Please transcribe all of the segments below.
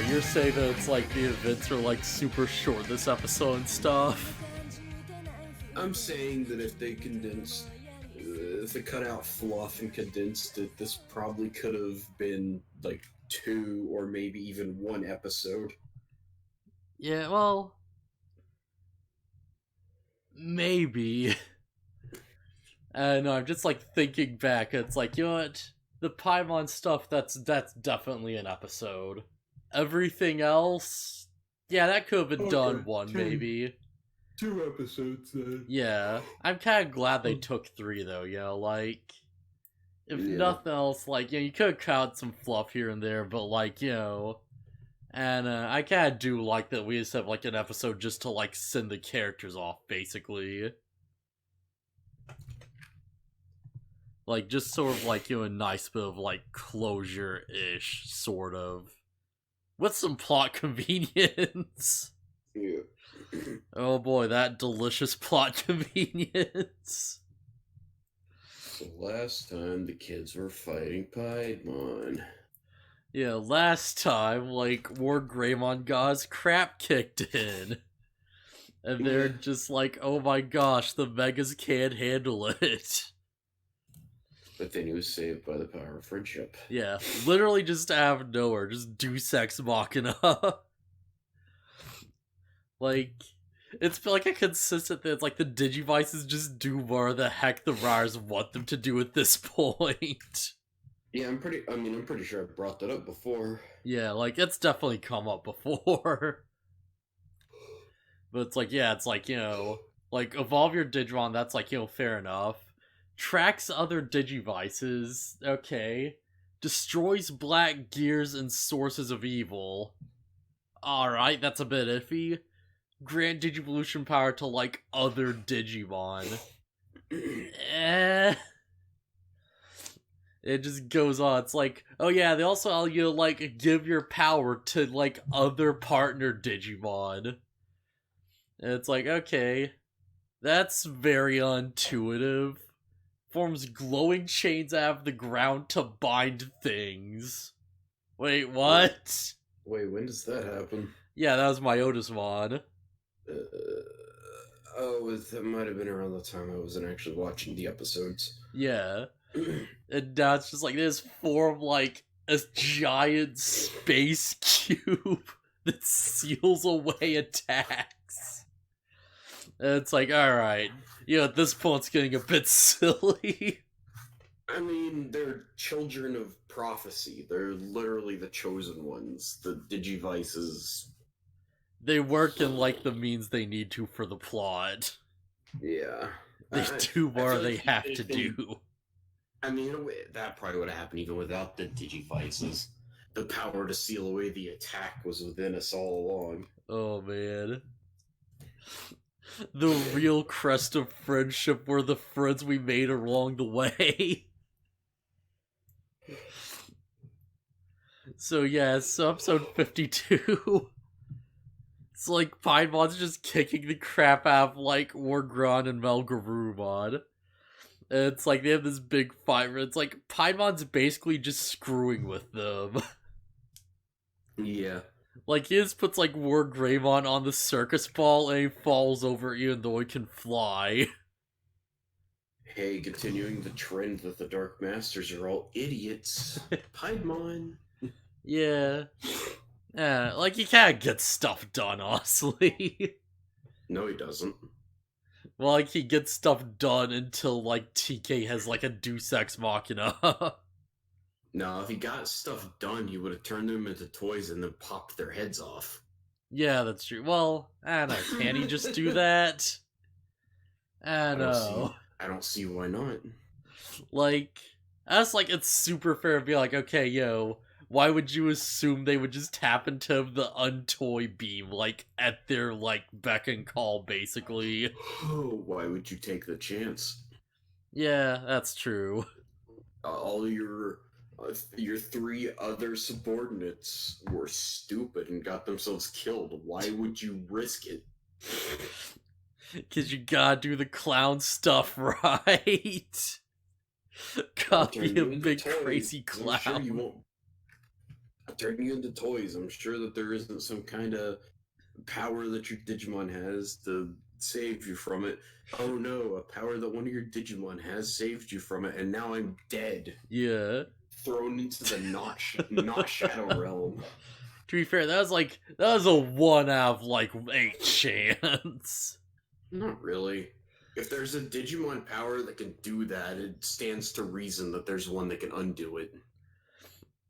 you're saying that it's like the events are like super short this episode and stuff? I'm saying that if they cut out fluff and condensed it, this probably could have been like 2 or maybe even 1 episode. Yeah, well, maybe. No, I'm just like thinking back. It's like, you know what? The Paimon stuff, that's definitely an episode. Everything else, yeah, that could have been done one, maybe. 2 episodes then. Yeah, I'm kind of glad they took 3 though. You know, like if nothing else, like you could have cut out some fluff here and there, but like and I kind of do like that we just have like an episode just to like send the characters off, basically. Like, just sort of like, a nice bit of, like, closure-ish, sort of. With some plot convenience. Yeah. Oh boy, that delicious plot convenience. The last time the kids were fighting Paimon. Yeah, last time, like, War Greymon God's crap kicked in. And they're just like, oh my gosh, the Megas can't handle it. But then he was saved by the power of friendship. Yeah, literally just out of nowhere, just Deus Ex Machina. Like, it's like a consistent thing. It's like the Digivices just do more the heck the Rars want them to do at this point. Yeah, I'm pretty sure I brought that up before. Yeah, like, it's definitely come up before. But it's like, yeah, it's like, like, evolve your Digimon, that's like, fair enough. Tracks other Digivices, okay. Destroys black gears and sources of evil. Alright, that's a bit iffy. Grant Digivolution power to, like, other Digimon. It just goes on. It's like, oh yeah, they also allow you to, like, give your power to, like, other partner Digimon. And it's like, okay, that's very intuitive. Forms glowing chains out of the ground to bind things. Wait, what? Wait, when does that happen? Yeah, that was my Otismon. That might have been around the time I wasn't actually watching the episodes. Yeah. And now it's just like this form like a giant space cube that seals away attacks. And it's like, alright. At this point it's getting a bit silly. I mean, they're children of prophecy. They're literally the chosen ones. The Digivices. They work in, like, the means they need to for the plot. Yeah. They do more they have to do. I mean, in a way, that probably would have happened even without the Digivices. The power to seal away the attack was within us all along. Oh, man. The real crest of friendship were the friends we made along the way. So yeah, so episode 52. It's like Paimon's just kicking the crap out of like Wargron and Melgarurumon. And it's like they have this big fight where it's like Paimon's basically just screwing with them. Yeah. Like, he just puts, like, War Greymon on the circus ball and he falls over even though he can fly. Hey, continuing the trend that the Dark Masters are all idiots. Paimon. Yeah. Yeah, like, he kinda gets stuff done, honestly. No, he doesn't. Well, like, he gets stuff done until, like, TK has, like, a Deus Ex Machina. No, if he got stuff done, he would have turned them into toys and then popped their heads off. Yeah, that's true. Well, I don't know. Can he just do that? I don't see why not. Like, that's like, it's super fair to be like, okay, why would you assume they would just tap into the untoy beam, like, at their, like, beck and call, basically? Why would you take the chance? Yeah, that's true. All your 3 other subordinates were stupid and got themselves killed. Why would you risk it? Because you gotta do the clown stuff right. Gotta be a big crazy clown. turning you into toys. I'm sure that there isn't some kind of power that your Digimon has to save you from it. Oh no, a power that one of your Digimon has saved you from it, and now I'm dead. Yeah. Thrown into the not Shadow Realm. To be fair, that was a 1 out of like 8 chance. Not really. If there's a Digimon power that can do that, it stands to reason that there's one that can undo it.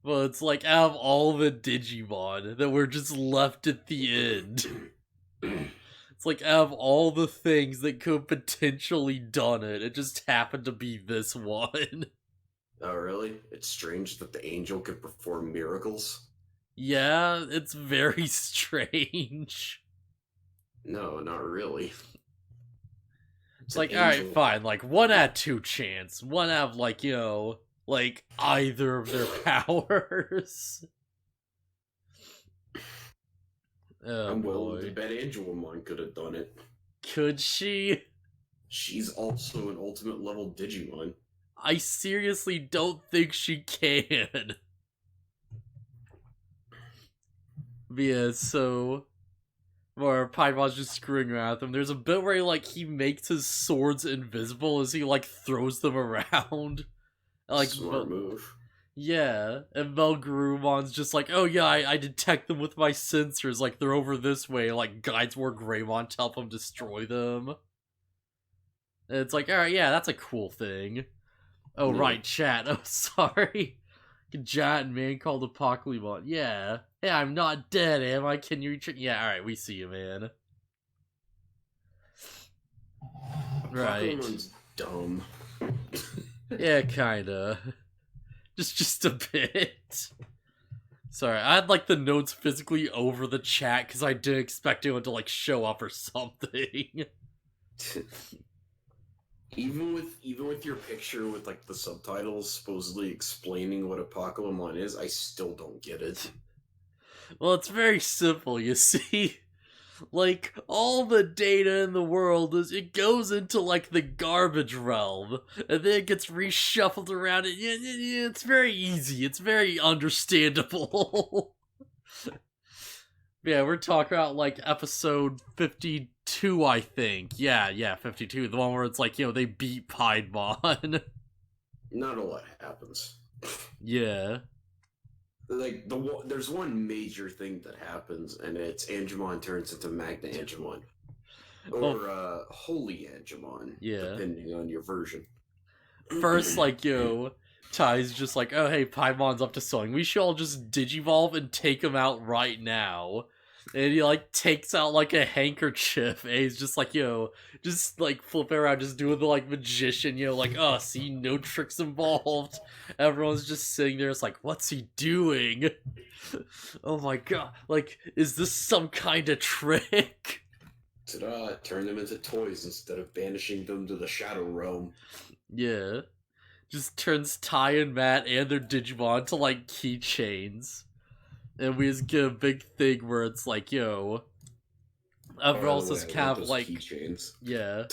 Well, it's like out of all the Digimon that were just left at the end. It's like out of all the things that could potentially done it, it just happened to be this one. Oh, really? It's strange that the angel can perform miracles? Yeah, it's very strange. No, not really. It's like, alright, fine, like 1 out of 2 chance. 1 out of like, like either of their powers. Oh, I'm willing boy. to bet Angelomon could have done it. Could she? She's also an ultimate level Digimon. I seriously don't think she can. But yeah, so where Paimon's just screwing around with him. There's a bit where he makes his swords invisible as he throws them around. Smart move. Yeah, and Melgarumon's just like, oh yeah, I detect them with my sensors, they're over this way, guides more Greymon to help him destroy them. And it's like, alright, yeah, that's a cool thing. Oh, Yeah. right, chat. Oh, sorry. Giant man called Apocalypse. Yeah. Hey, I'm not dead, am I? Can you reach it? Yeah, alright, we see you, man. Right. Pokemon's dumb. Yeah, kinda. Just a bit. Sorry, I had the notes physically over the chat because I didn't expect anyone to show up or something. Even with your picture with the subtitles supposedly explaining what a Pokemon is, I still don't get it. Well, it's very simple, you see. All the data in the world it goes into the garbage realm, and then it gets reshuffled around. It's very easy. It's very understandable. Yeah, we're talking about episode 52, I think. Yeah, 52. The one where it's they beat Piedmon. Not a lot happens. Yeah. There's one major thing that happens, and it's Angemon turns into Magna Angemon. Or Holy Angemon, yeah, depending on your version. First, Ty's just oh hey, Paimon's up to something. We should all just Digivolve and take him out right now. And he takes out a handkerchief, and he's just just flip it around, just doing the magician, oh, see, no tricks involved. Everyone's just sitting there, it's what's he doing? Oh my god, is this some kind of trick? Ta-da, turn them into toys instead of banishing them to the Shadow Realm. Yeah. Just turns Ty and Matt and their Digimon to keychains. And we just get a big thing where it's everyone else is kind of keychains. Yeah.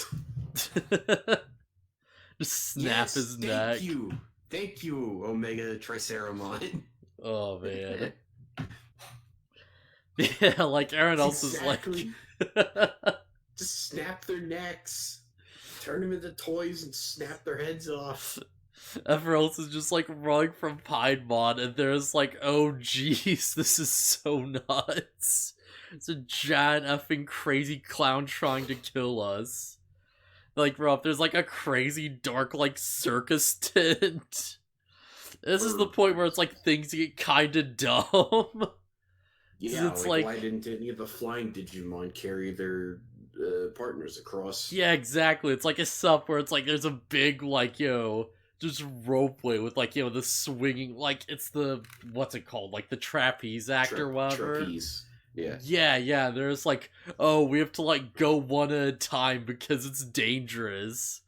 Just snap his neck. Thank you, Omega Triceramon. Oh man. Yeah, everyone else is just snap their necks, turn them into toys, and snap their heads off. Everyone else is just running from Piedmon, and there's oh geez, this is so nuts. It's a giant effing crazy clown trying to kill us. Rob, there's a crazy dark circus tent. This is the point where it's things get kinda dumb. Yeah, it's why didn't any of the flying Digimon carry their partners across? Yeah, exactly. It's a sup where it's there's a big just ropeway with the swinging it's the what's it called, the trapeze act or whatever. Trapeze. Yeah. Yeah, there's oh, we have to go one at a time because it's dangerous.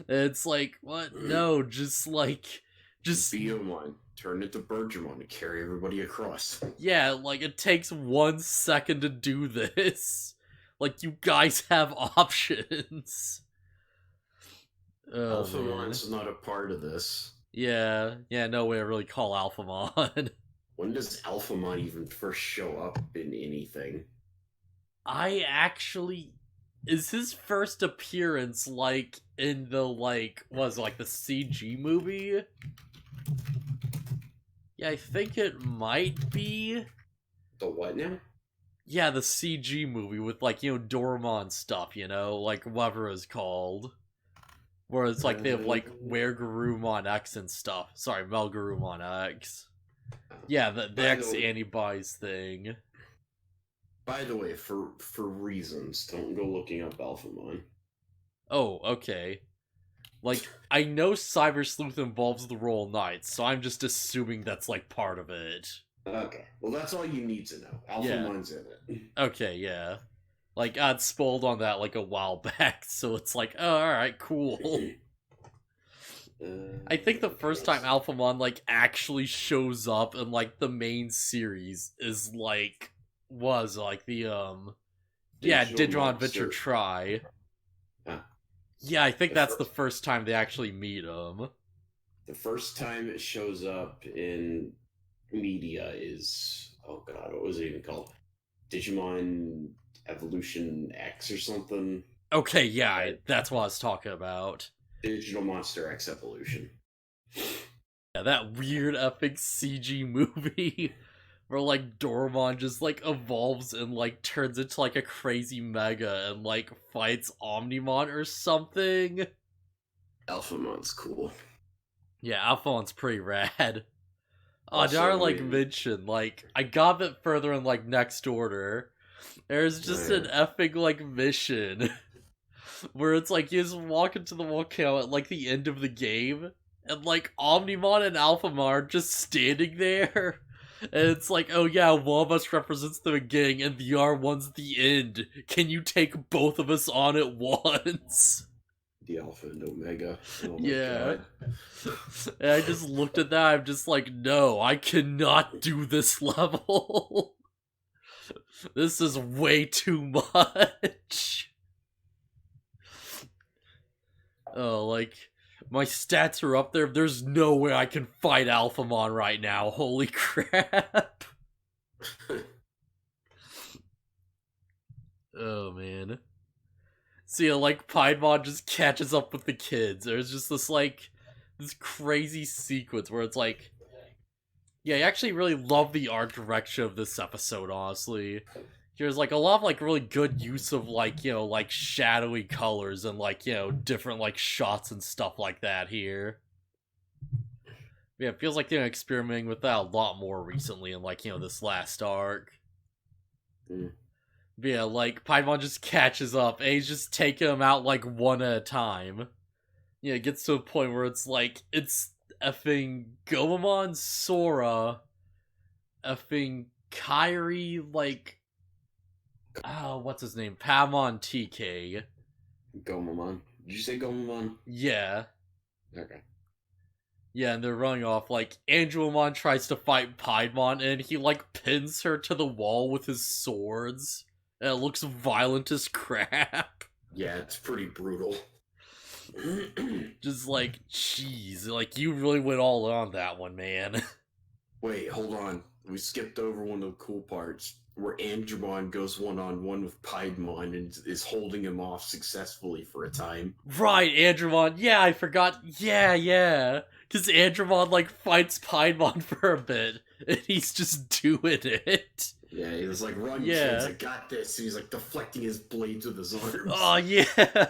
And it's what? No, just Biomon, turn into Bergermon and carry everybody across. Yeah, it takes 1 second to do this. You guys have options. Alphamon's not a part of this. Yeah, no way to really call Alphamon. When does Alphamon even first show up in anything? Is his first appearance like in the like the CG movie? Yeah, I think it might be. The what now? Yeah, the CG movie with like, Doraemon stuff, like whatever it's called. Where it's like they have like Weregarurumon X and stuff. Sorry, Melgarurumon X. Yeah, the X antibodies thing. By the way, for reasons, don't go looking up Alphamon. Oh, okay. Like, I know Cyber Sleuth involves the Royal Knights, so I'm just assuming that's like part of it. Okay, well that's all you need to know. Alphamon's in it. Okay, yeah. Like, I'd spoiled on that like a while back, so it's like, oh, alright, cool. I think the first time Alphamon like actually shows up in like the main series is like the Digimon Adventure Try. Yeah, I think that's the first time they actually meet him. The first time it shows up in media is, oh god, what was it even called? Digimon Evolution X or something? Okay, yeah, that's what I was talking about. Digital Monster X Evolution. Yeah, that weird epic CG movie where like Doraemon just like evolves and like turns into like a crazy mega and like fights Omnimon or something. Alphamon's cool. Yeah, Alphamon's pretty rad. Oh, did I like mention, like, I got a bit further in like Next Order. There's just an epic like mission where it's like you just walk into the volcano at like the end of the game, and like Omnimon and Alphamon are just standing there. And it's like, oh yeah, one of us represents the beginning and the R1's the end. Can you take both of us on at once? The Alpha and Omega. Oh my god. And I just looked at that, I'm just like, no, I cannot do this level. This is way too much. Oh, like, my stats are up there. There's no way I can fight Alphamon right now. Holy crap. Oh, man. So, yeah, like, Piedmon just catches up with the kids. There's just this crazy sequence where it's like, yeah, I actually really love the art direction of this episode, honestly. There's like a lot of like really good use of like, like shadowy colors and like, different like shots and stuff like that here. Yeah, it feels like they're experimenting with that a lot more recently in like, this last arc. But yeah, like Piedmon just catches up and he's just taking them out like one at a time. Yeah, it gets to a point where it's like, it's effing Gomamon, Sora, effing Kairi, like, what's his name? Pamon TK. Gomamon. Did you say Gomamon? Yeah. Okay. Yeah, and they're running off, like, Angelomon tries to fight Piedmon, and he, like, pins her to the wall with his swords, and it looks violent as crap. Yeah, it's pretty brutal. Just like, jeez, like, you really went all in on that one, man. Wait, hold on. We skipped over one of the cool parts, where Andromon goes one-on-one with Piedmon and is holding him off successfully for a time. Right, Andromon. Yeah, I forgot. Yeah. Because Andromon, like, fights Piedmon for a bit, and he's just doing it. Yeah, he was like, run, kids, I got this. And he's like deflecting his blades with his arms. Oh, yeah.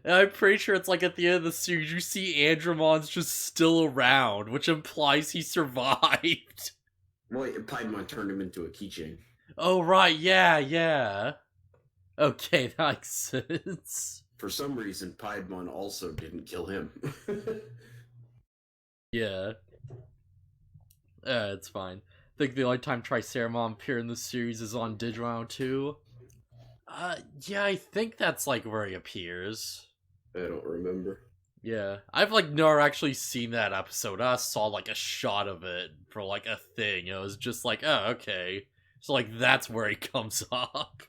And I'm pretty sure it's like at the end of the series, you see Andromon's just still around, which implies he survived. Wait, Piedmon turned him into a keychain. Oh, right, yeah. Okay, that makes sense. For some reason, Piedmon also didn't kill him. Yeah. It's fine. I think the only time Triceramon appeared in this series is on Digimon 2. Yeah, I think that's like where he appears. I don't remember. Yeah, I've like never actually seen that episode. I saw like a shot of it for like a thing. It was just like, oh, okay. So like that's where he comes up.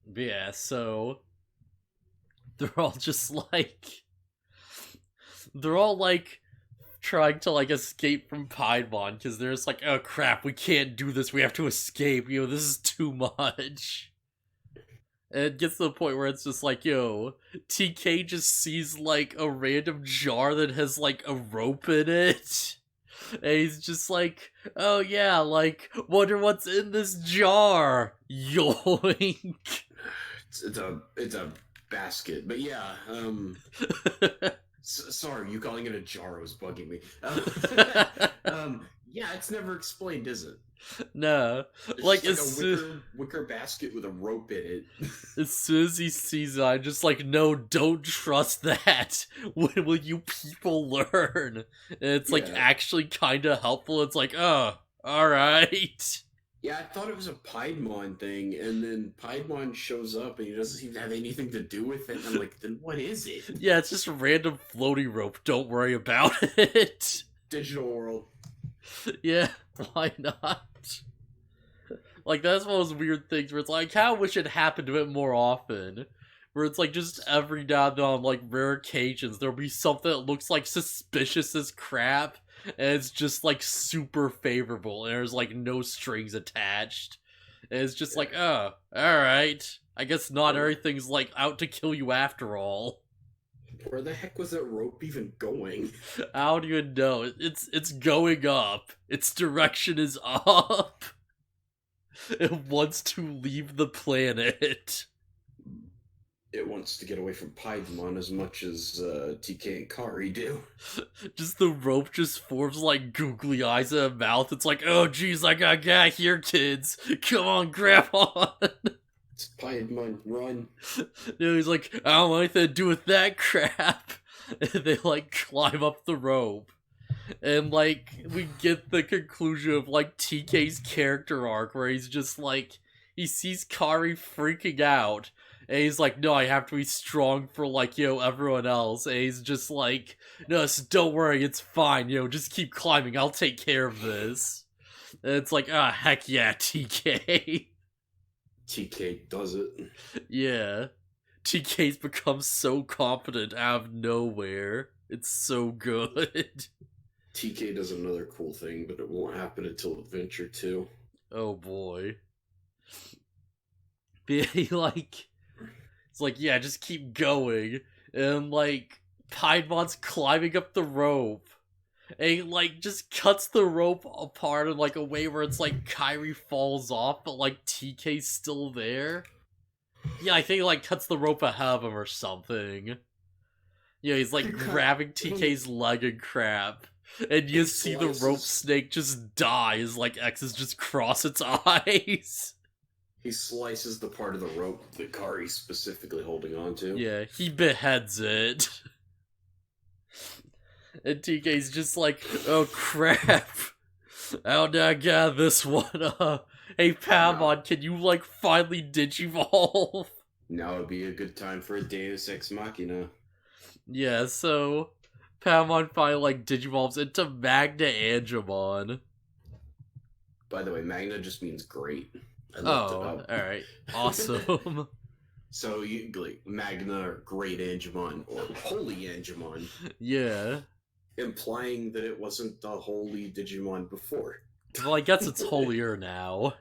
But yeah, so they're all just like trying to like escape from Piedmon because they're just like, oh crap, we can't do this. We have to escape. This is too much. And it gets to the point where it's just like, TK just sees like a random jar that has like a rope in it. And he's just like, oh yeah, like, wonder what's in this jar. Yoink. It's a basket, but yeah, sorry, you calling it a jar was bugging me. Yeah, it's never explained, is it? No. It's like a wicker basket with a rope in it. As soon as he sees it, I'm just like, no, don't trust that. When will you people learn? And it's like actually kind of helpful. It's like, oh, alright. Yeah, I thought it was a Piedmon thing, and then Piedmon shows up and he doesn't seem to have anything to do with it. And I'm like, then what is it? Yeah, it's just a random floaty rope. Don't worry about it. Digital world. Yeah, why not? Like, that's one of those weird things where it's like, how I wish it happened to it more often. Where it's like, just every now and then on, like, rare occasions, there'll be something that looks, like, suspicious as crap, and it's just, like, super favorable, and there's, like, no strings attached. And it's just like, oh, alright. I guess not everything's, like, out to kill you after all. Where the heck was that rope even going? I don't even know. It's going up. Its direction is up. It wants to leave the planet. It wants to get away from Piedmon as much as TK and Kari do. Just the rope just forms like googly eyes in a mouth. It's like, oh geez, I gotta get out here, kids. Come on, grab on. It's Piedmon, run. He's like, I don't want anything to do with that crap. And they like climb up the rope. And like, we get the conclusion of like TK's character arc where he's just like, he sees Kari freaking out. And he's like, no, I have to be strong for like, everyone else. And he's just like, no, so don't worry, it's fine, just keep climbing, I'll take care of this. And it's like, heck yeah, TK. TK does it. Yeah. TK's become so confident out of nowhere. It's so good. TK does another cool thing, but it won't happen until Adventure 2. Oh boy. But he like... It's like, yeah, just keep going. And like, Piedmon's climbing up the rope. And he, like, just cuts the rope apart in, like, a way where it's, like, Kairi falls off, but, like, TK's still there. Yeah, I think he, like, cuts the rope ahead of him or something. Yeah, he's, like, grabbing TK's leg and crap. And you see the rope snake just die as, like, X's just cross its eyes. He slices the part of the rope that Kari's specifically holding onto. Yeah, he beheads it. And TK's just like, oh crap. How did I get this one? Hey Paimon, can you like finally digivolve? Now would be a good time for a Deus Ex Machina. Yeah, so Paimon finally like digivolves into Magna Angemon. By the way, Magna just means great. I looked it up. Alright. Awesome. So you like Magna or Great Angemon or Holy Angemon. Yeah. Implying that it wasn't the holy Digimon before. Well, I guess it's holier now.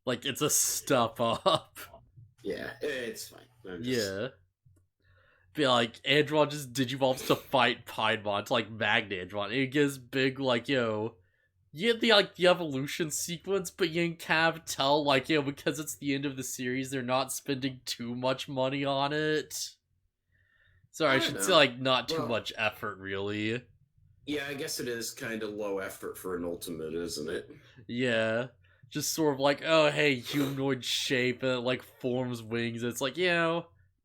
Like, it's a step up. Yeah, it's fine. Yeah. But, like, Angemon just digivolves to fight Piedmon to, like, Magna Angemon. And it gives big, like, you get the, like, the evolution sequence, but you can kind of tell, like, because it's the end of the series, they're not spending too much money on it. Sorry, I should say, like, not too much effort, really. Yeah, I guess it is kind of low effort for an ultimate, isn't it? Yeah. Just sort of like, oh, hey, humanoid shape, and it, like, forms wings. It's like,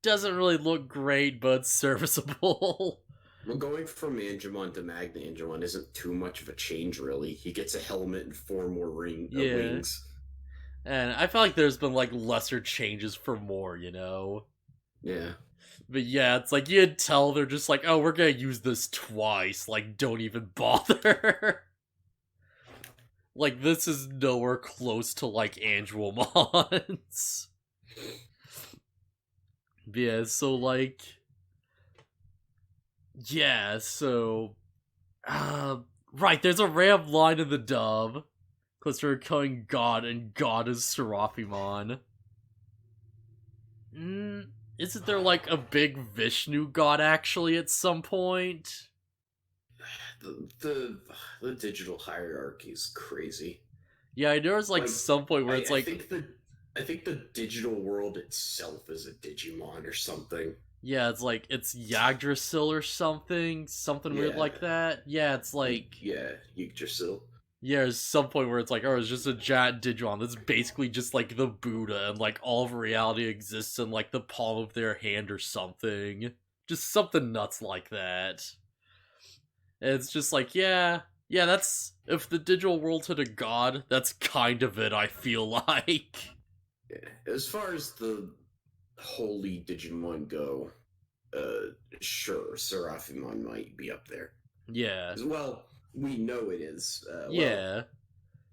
doesn't really look great, but it's serviceable. Well, going from Angemon to Magna Angemon isn't too much of a change, really. He gets a helmet and 4 more wings. And I feel like there's been, like, lesser changes for more, Yeah. But yeah, it's like, you can tell they're just like, oh, we're gonna use this twice, like, don't even bother. Like, this is nowhere close to, like, Angelomon's. Yeah, so, like... Yeah, so... Right, there's a random line in the dub. Because they're calling God, and God is Seraphimon. Isn't there like a big Vishnu god actually at some point? The digital hierarchy is crazy. Yeah, I know there's like some point where it's I like think the digital world itself is a Digimon or something. yeah, it's Yggdrasil or something weird like that. Yeah, it's like Yggdrasil. yeah, there's some point where it's like, oh, it's just a giant Digimon that's basically just like the Buddha, and like all of reality exists in like the palm of their hand or something. Just something nuts like that. And it's just like, yeah, that's if the digital world had a god, that's kind of it, I feel like. Yeah. As far as the holy Digimon go, sure, Seraphimon might be up there. Yeah. Well, we know it is. Yeah.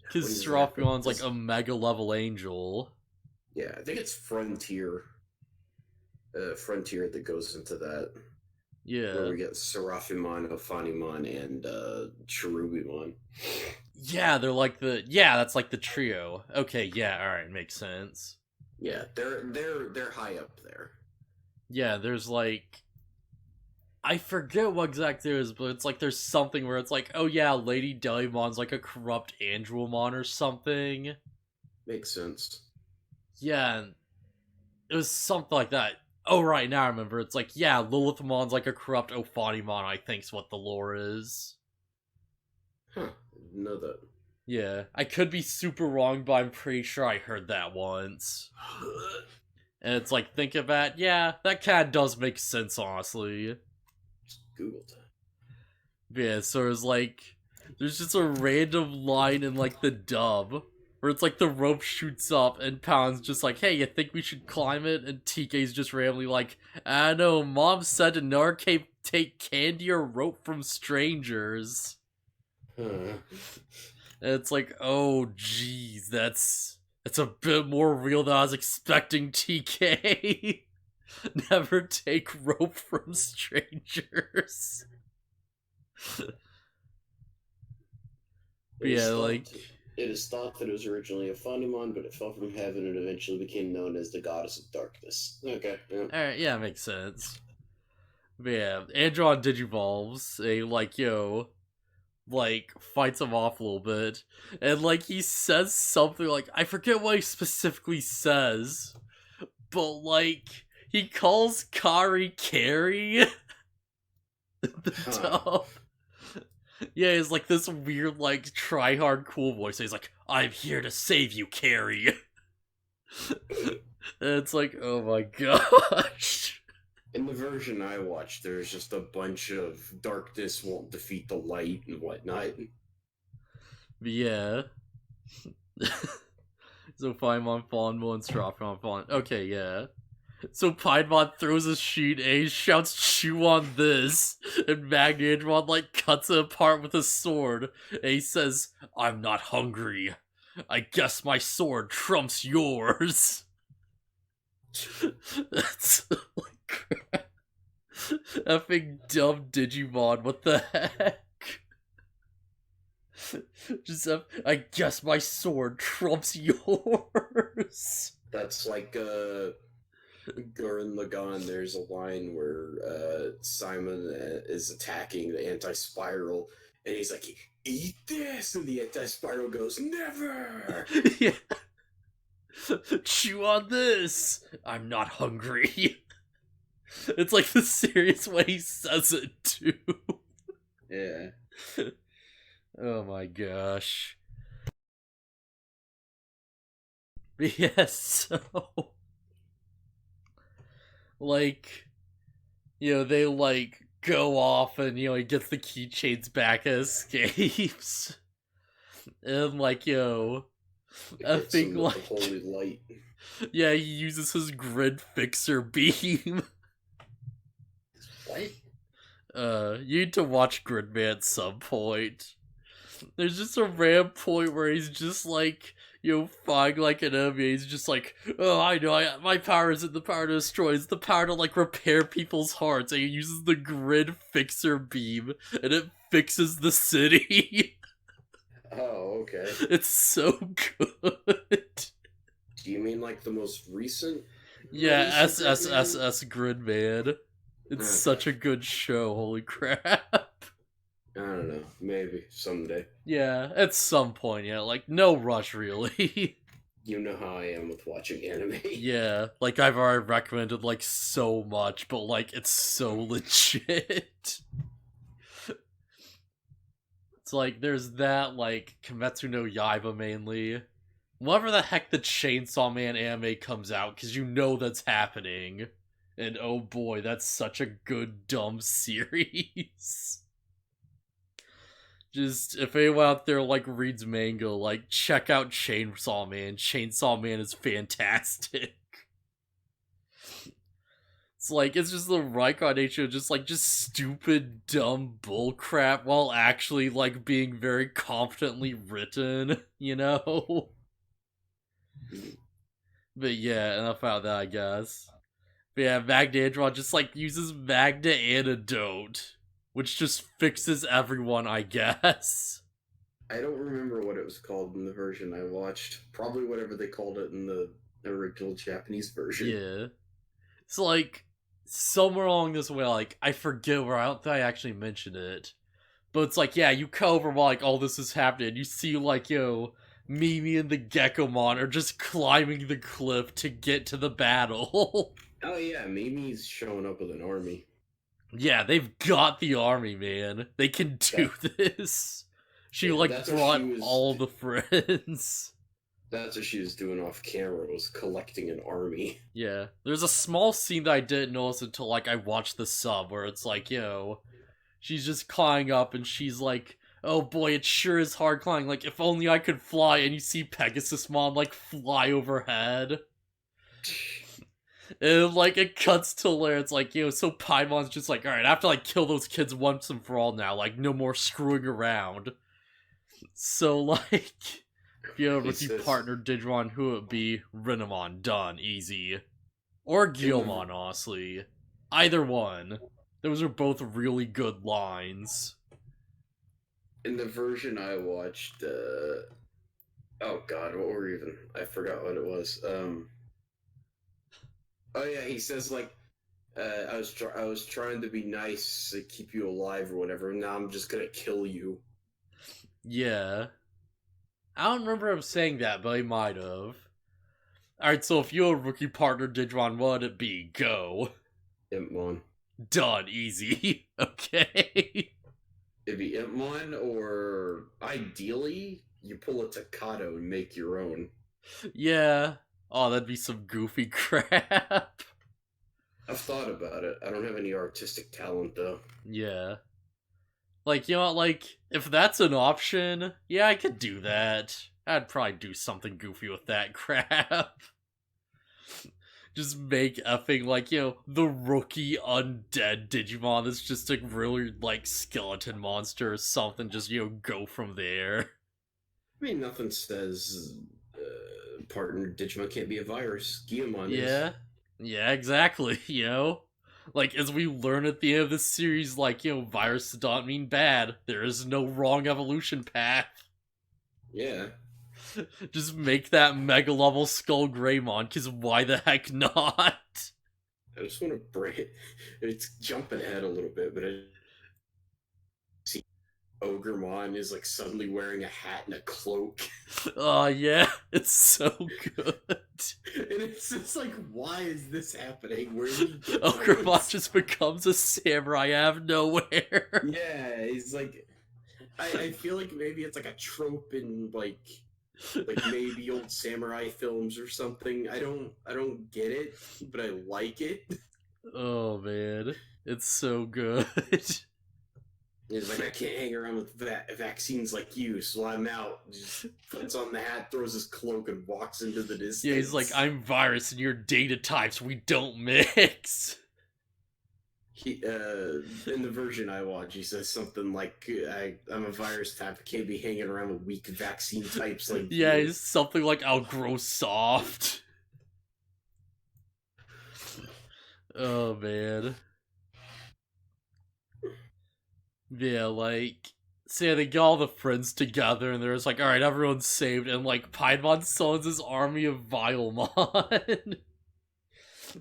Because Seraphimon's like a mega level angel. Yeah, I think it's Frontier. Frontier that goes into that. Yeah. Where we get Seraphimon, Ophanimon, and Cherubimon. Yeah, they're like that's like the trio. Okay, yeah, alright, makes sense. Yeah, they're high up there. Yeah, there's like I forget what exactly it is, but it's like there's something where it's like, oh yeah, Lady Delimon's like a corrupt Andromon or something. Makes sense. Yeah, it was something like that. Oh right, now I remember. It's like, yeah, Lilithmon's like a corrupt Ophanimon, I think's what the lore is. Huh, didn't know that. Yeah, I could be super wrong, but I'm pretty sure I heard that once. And it's like, think of that, yeah, that kind of does make sense, honestly. Just Googled. Yeah, so it's like, there's just a random line in like the dub where it's like the rope shoots up and Pound's just like, hey, you think we should climb it? And TK's just randomly like, I know, Mom said to never take candy or rope from strangers. Huh. And it's like, oh geez, that's a bit more real than I was expecting, TK. Never take rope from strangers. Yeah, like it is thought that it was originally a Funimon, but it fell from heaven and eventually became known as the Goddess of Darkness. Okay. Yeah. Alright, yeah, makes sense. But yeah, Andron digivolves, fights him off a little bit, and like he says something like, I forget what he specifically says, but like he calls Kari Carrie. The dub. Yeah, it's like this weird, like, try-hard cool voice. He's like, I'm here to save you, Carrie. And it's like, oh my gosh. In the version I watched, there's just a bunch of darkness won't defeat the light and whatnot. Yeah. So Paimon, Fawnmon, and Seraphimon, Fawn. Okay, yeah. So Pinemon throws a sheet and he shouts, chew on this, and Magnadron like cuts it apart with a sword, and he says, I'm not hungry. I guess my sword trumps yours. That's like effing dumb Digimon, what the heck? Just I guess my sword trumps yours. That's like Gurren Lagann, there's a line where Simon is attacking the anti-spiral, and he's like, eat this! And the anti-spiral goes, never! Yeah. Chew on this! I'm not hungry. It's like the serious way he says it, too. Yeah. Oh my gosh. But yes, so... like, they, like, go off and, he gets the keychains back and escapes. And, like, I think, like... the holy light. Yeah, he uses his grid fixer beam. What? You need to watch Gridman at some point. There's just a random point where he's just like, fighting like an enemy. He's just like, oh, I know, my power isn't the power to destroy, it's the power to like repair people's hearts. And he uses the grid fixer beam, and it fixes the city. Oh, okay. It's so good. Do you mean like the most recent? Yeah, SSSS Gridman. It's such a good show, holy crap. I don't know, maybe someday. Yeah, at some point, yeah, like, no rush, really. You know how I am with watching anime. Yeah, like, I've already recommended, like, so much, but, like, it's so legit. It's like, there's that, like, Kimetsu no Yaiba mainly. Whenever the heck the Chainsaw Man anime comes out, because you know that's happening. And oh boy, that's such a good, dumb series. Just, if anyone out there, like, reads manga, like, check out Chainsaw Man. Chainsaw Man is fantastic. It's like, it's just the right combination of just stupid, dumb bullcrap, while actually, like, being very confidently written, you know? But yeah, enough about that, I guess. But yeah, Magdandron just, like, uses Magda Antidote, which just fixes everyone, I guess. I don't remember what it was called in the version I watched. Probably whatever they called it in the original Japanese version. Yeah. It's like, somewhere along this way, like, I forget where, I don't think I actually mentioned it. But it's like, yeah, you come over while, like, all this is happening, you see, like, Mimi and the Geckomon are just climbing the cliff to get to the battle. Oh yeah, Mimi's showing up with an army. Yeah, they've got the army, man. They can do this. She, like, brought all the friends. That's what she was doing off camera, was collecting an army. Yeah. There's a small scene that I didn't notice until, like, I watched the sub, where it's like, she's just climbing up, and she's like, oh boy, it sure is hard climbing. Like, if only I could fly, and you see Pegasus Mom, like, fly overhead. And, like, it cuts to where it's like, so Paimon's just like, alright, I have to, like, kill those kids once and for all now. Like, no more screwing around. So, like, if you have a rookie partner Digimon, who would it be? Renamon, done, easy. Or Guilmon, honestly. Either one. Those are both really good lines. In the version I watched, oh god, what were even? I forgot what it was. Oh yeah, he says like, I was trying to be nice to keep you alive or whatever, and now I'm just gonna kill you. Yeah. I don't remember him saying that, but he might have. Alright, so if you had a rookie partner Digimon, what would it be? Go. Impmon. Done, easy. Okay. It'd be Impmon, or ideally, you pull a Takato and make your own. Yeah. Oh, that'd be some goofy crap. I've thought about it. I don't have any artistic talent, though. Yeah. Like, like, if that's an option, yeah, I could do that. I'd probably do something goofy with that crap. Just make effing, like, the rookie undead Digimon that's just a really, like, skeleton monster or something. Just, go from there. I mean, nothing says partner Digimon can't be a virus. Giovanni is. Yeah, exactly, Like, as we learn at the end of this series, like, virus does not mean bad. There is no wrong evolution path. Yeah. Just make that mega level Skull Greymon, because why the heck not? I just want to break it. It's jumping ahead a little bit, but I see Ogremon is like suddenly wearing a hat and a cloak. Oh yeah, it's so good. And it's just like, why is this happening? Where did he get Ogremon just becomes a samurai out of nowhere. Yeah, he's like, I feel like maybe it's like a trope in like maybe old samurai films or something. I don't get it, but I like it. Oh man, it's so good. He's like, I can't hang around with vaccines like you, so I'm out. Just puts on the hat, throws his cloak, and walks into the distance. Yeah, he's like, I'm virus and you're data types, we don't mix. In the version I watch, he says something like, I'm a virus type, I can't be hanging around with weak vaccine types like Yeah, you. it's something like, I'll grow soft. Oh, man. Yeah, like, so yeah, they get all the friends together, and they're just like, alright, everyone's saved, and like, Piedmon summons his army of Vilemon.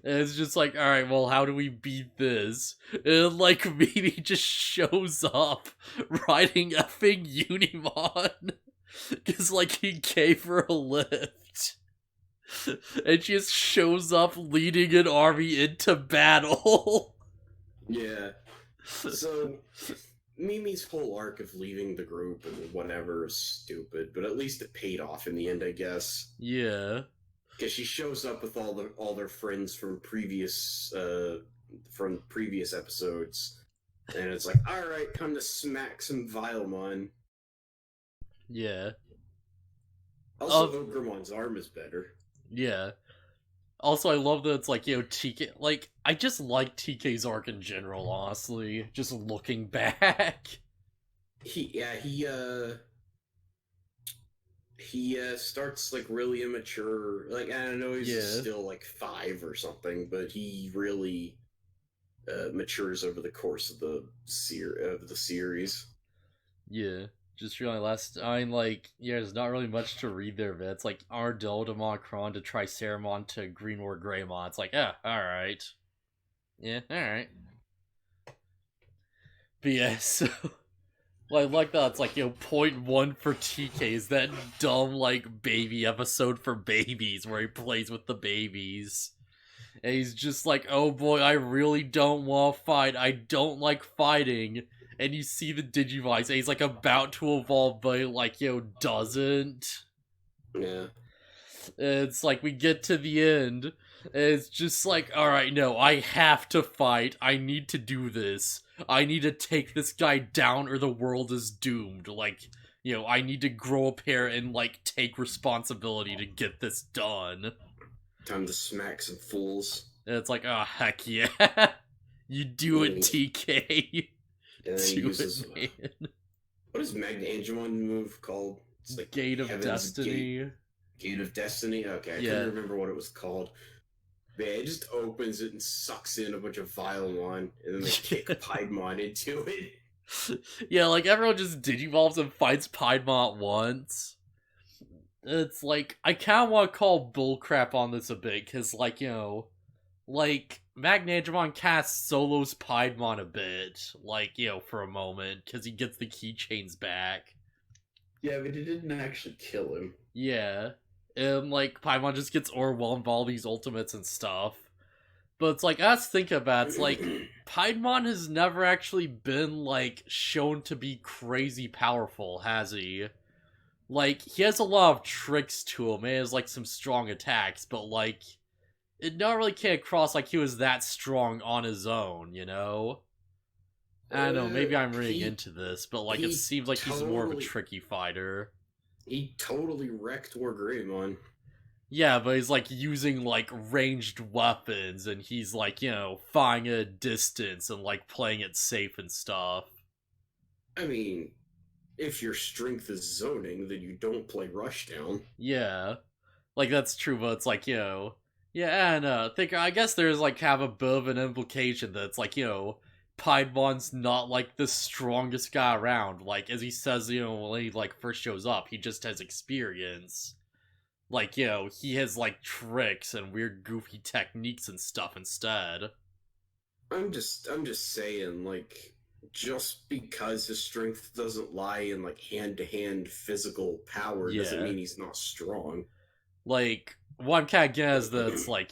And it's just like, alright, well, how do we beat this? And like, Mimi just shows up riding effing Unimon. Because, like, he gave her a lift. And she just shows up leading an army into battle. Yeah. So, Mimi's whole arc of leaving the group and whatever is stupid, but at least it paid off in the end, I guess. Yeah. Because she shows up with all their friends from previous episodes, and it's like, all right, time to smack some Vilemon. Yeah. Also, Ogremon's arm is better. Yeah. Also, I love that it's like, TK. Like, I just like TK's arc in general, honestly. Just looking back. He starts like really immature. Like, I don't know, he's still like 5 or something, but he really matures over the course of the series. Yeah. Just realized there's not really much to read there, but it's like Ardell to Macron to Triceramon to Greenwar Greymon. It's like, yeah, alright. Yeah, alright. But yeah, so well, I like that it's like, point 1 for TK is that dumb, like, baby episode for babies where he plays with the babies. And he's just like, oh boy, I really don't want to fight. I don't like fighting. And you see the Digivice, and he's like about to evolve, but like, doesn't. Yeah. It's like we get to the end, and it's just like, alright, no, I have to fight. I need to do this. I need to take this guy down or the world is doomed. Like, I need to grow up here and like take responsibility to get this done. Time to smack some fools. And it's like, oh, heck yeah. You do it, TK. And then he uses what is Magnangemon move called? It's like Gate of Destiny. Gate of Destiny? Okay, I couldn't remember what it was called. But yeah, it just opens it and sucks in a bunch of Vilemon, and then they kick Piedmon into it. Yeah, like everyone just digivolves and fights Piedmon once. It's like, I kind of want to call bullcrap on this a bit, because like, like, Magnangemon Cast solos Piedmon a bit, like, for a moment, because he gets the keychains back. Yeah, but he didn't actually kill him. Yeah. And, like, Piedmon just gets overwhelmed by all these ultimates and stuff. But it's like, let's think about it. It's like, Piedmon has never actually been, like, shown to be crazy powerful, has he? Like, he has a lot of tricks to him, and he has, like, some strong attacks, but, like, it not really came across like he was that strong on his own, I don't know, maybe I'm reading into this, but like it seems like he's more of a tricky fighter. He totally wrecked Wargreymon. Yeah, but he's like using like ranged weapons, and he's like, firing at a distance and like playing it safe and stuff. I mean, if your strength is zoning, then you don't play Rushdown. Yeah. Like that's true, but it's like, yeah, and I guess there's like have a bit of an implication that it's like, Piedmon's not like the strongest guy around. Like as he says, when he like first shows up, he just has experience. Like, he has like tricks and weird goofy techniques and stuff instead. I'm just saying, like, just because his strength doesn't lie in like hand-to-hand physical power doesn't mean he's not strong. Like, what I'm kind of getting is that it's like,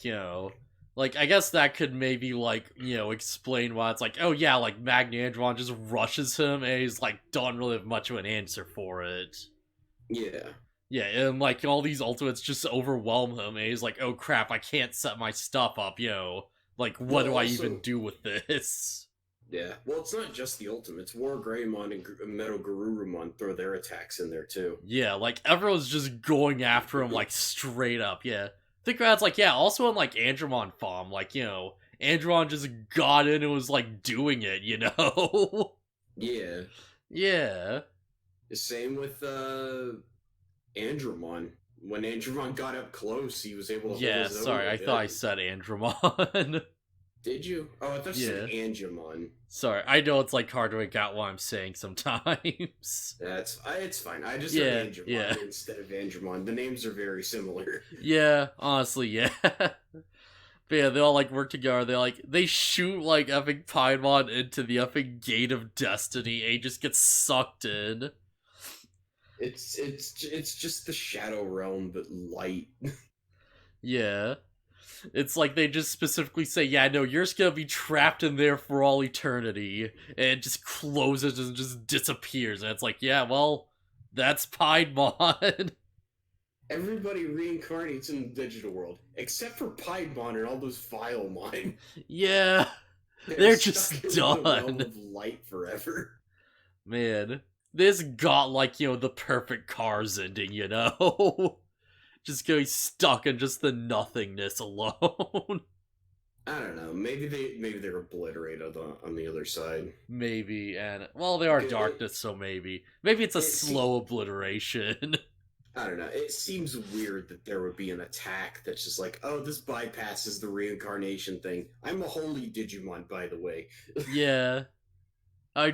like, I guess that could maybe, like, explain why it's like, oh yeah, like, Magnangemon just rushes him and he's like, don't really have much of an answer for it. Yeah. Yeah, and like, all these ultimates just overwhelm him and he's like, oh crap, I can't set my stuff up, like, what do I even do with this? Yeah, well, it's not just the ultimates. Wargreymon and Metal Garurumon throw their attacks in there, too. Yeah, like, everyone's just going after him, like, straight up, yeah. Think about it's like, yeah, also in, like, Andromon Farm, like, Andron just got in and was like doing it, you know? Yeah. Yeah. Same with Andromon. When Andromon got up close, he was able to hold Yeah, his own. sorry, I thought I said Andromon. Did you? Oh, I thought you said Angemon. Sorry, I know it's like hard to make out what I'm saying sometimes. It's fine. I just said Angemon instead of Andromon. The names are very similar. Yeah, honestly, yeah. But yeah, they all like work together. They shoot like effing Paimon into the effing gate of destiny, and he just gets sucked in. It's just the Shadow Realm, but light. Yeah. It's like they just specifically say, yeah, no, you're just gonna be trapped in there for all eternity. And it just closes and just disappears. And it's like, yeah, well, that's Paimon. Everybody reincarnates in the digital world, except for Paimon and all those Vilemon. Yeah. They're just done. In the realm of light forever. Man. This got, like, you know, the perfect Cars ending, you know? Just going stuck in just the nothingness alone. I don't know. Maybe they're obliterated on the other side. Maybe, and well, they are darkness, so maybe it's a slow obliteration. I don't know. It seems weird that there would be an attack that's just like, oh, this bypasses the reincarnation thing. I'm a holy Digimon, by the way. Yeah.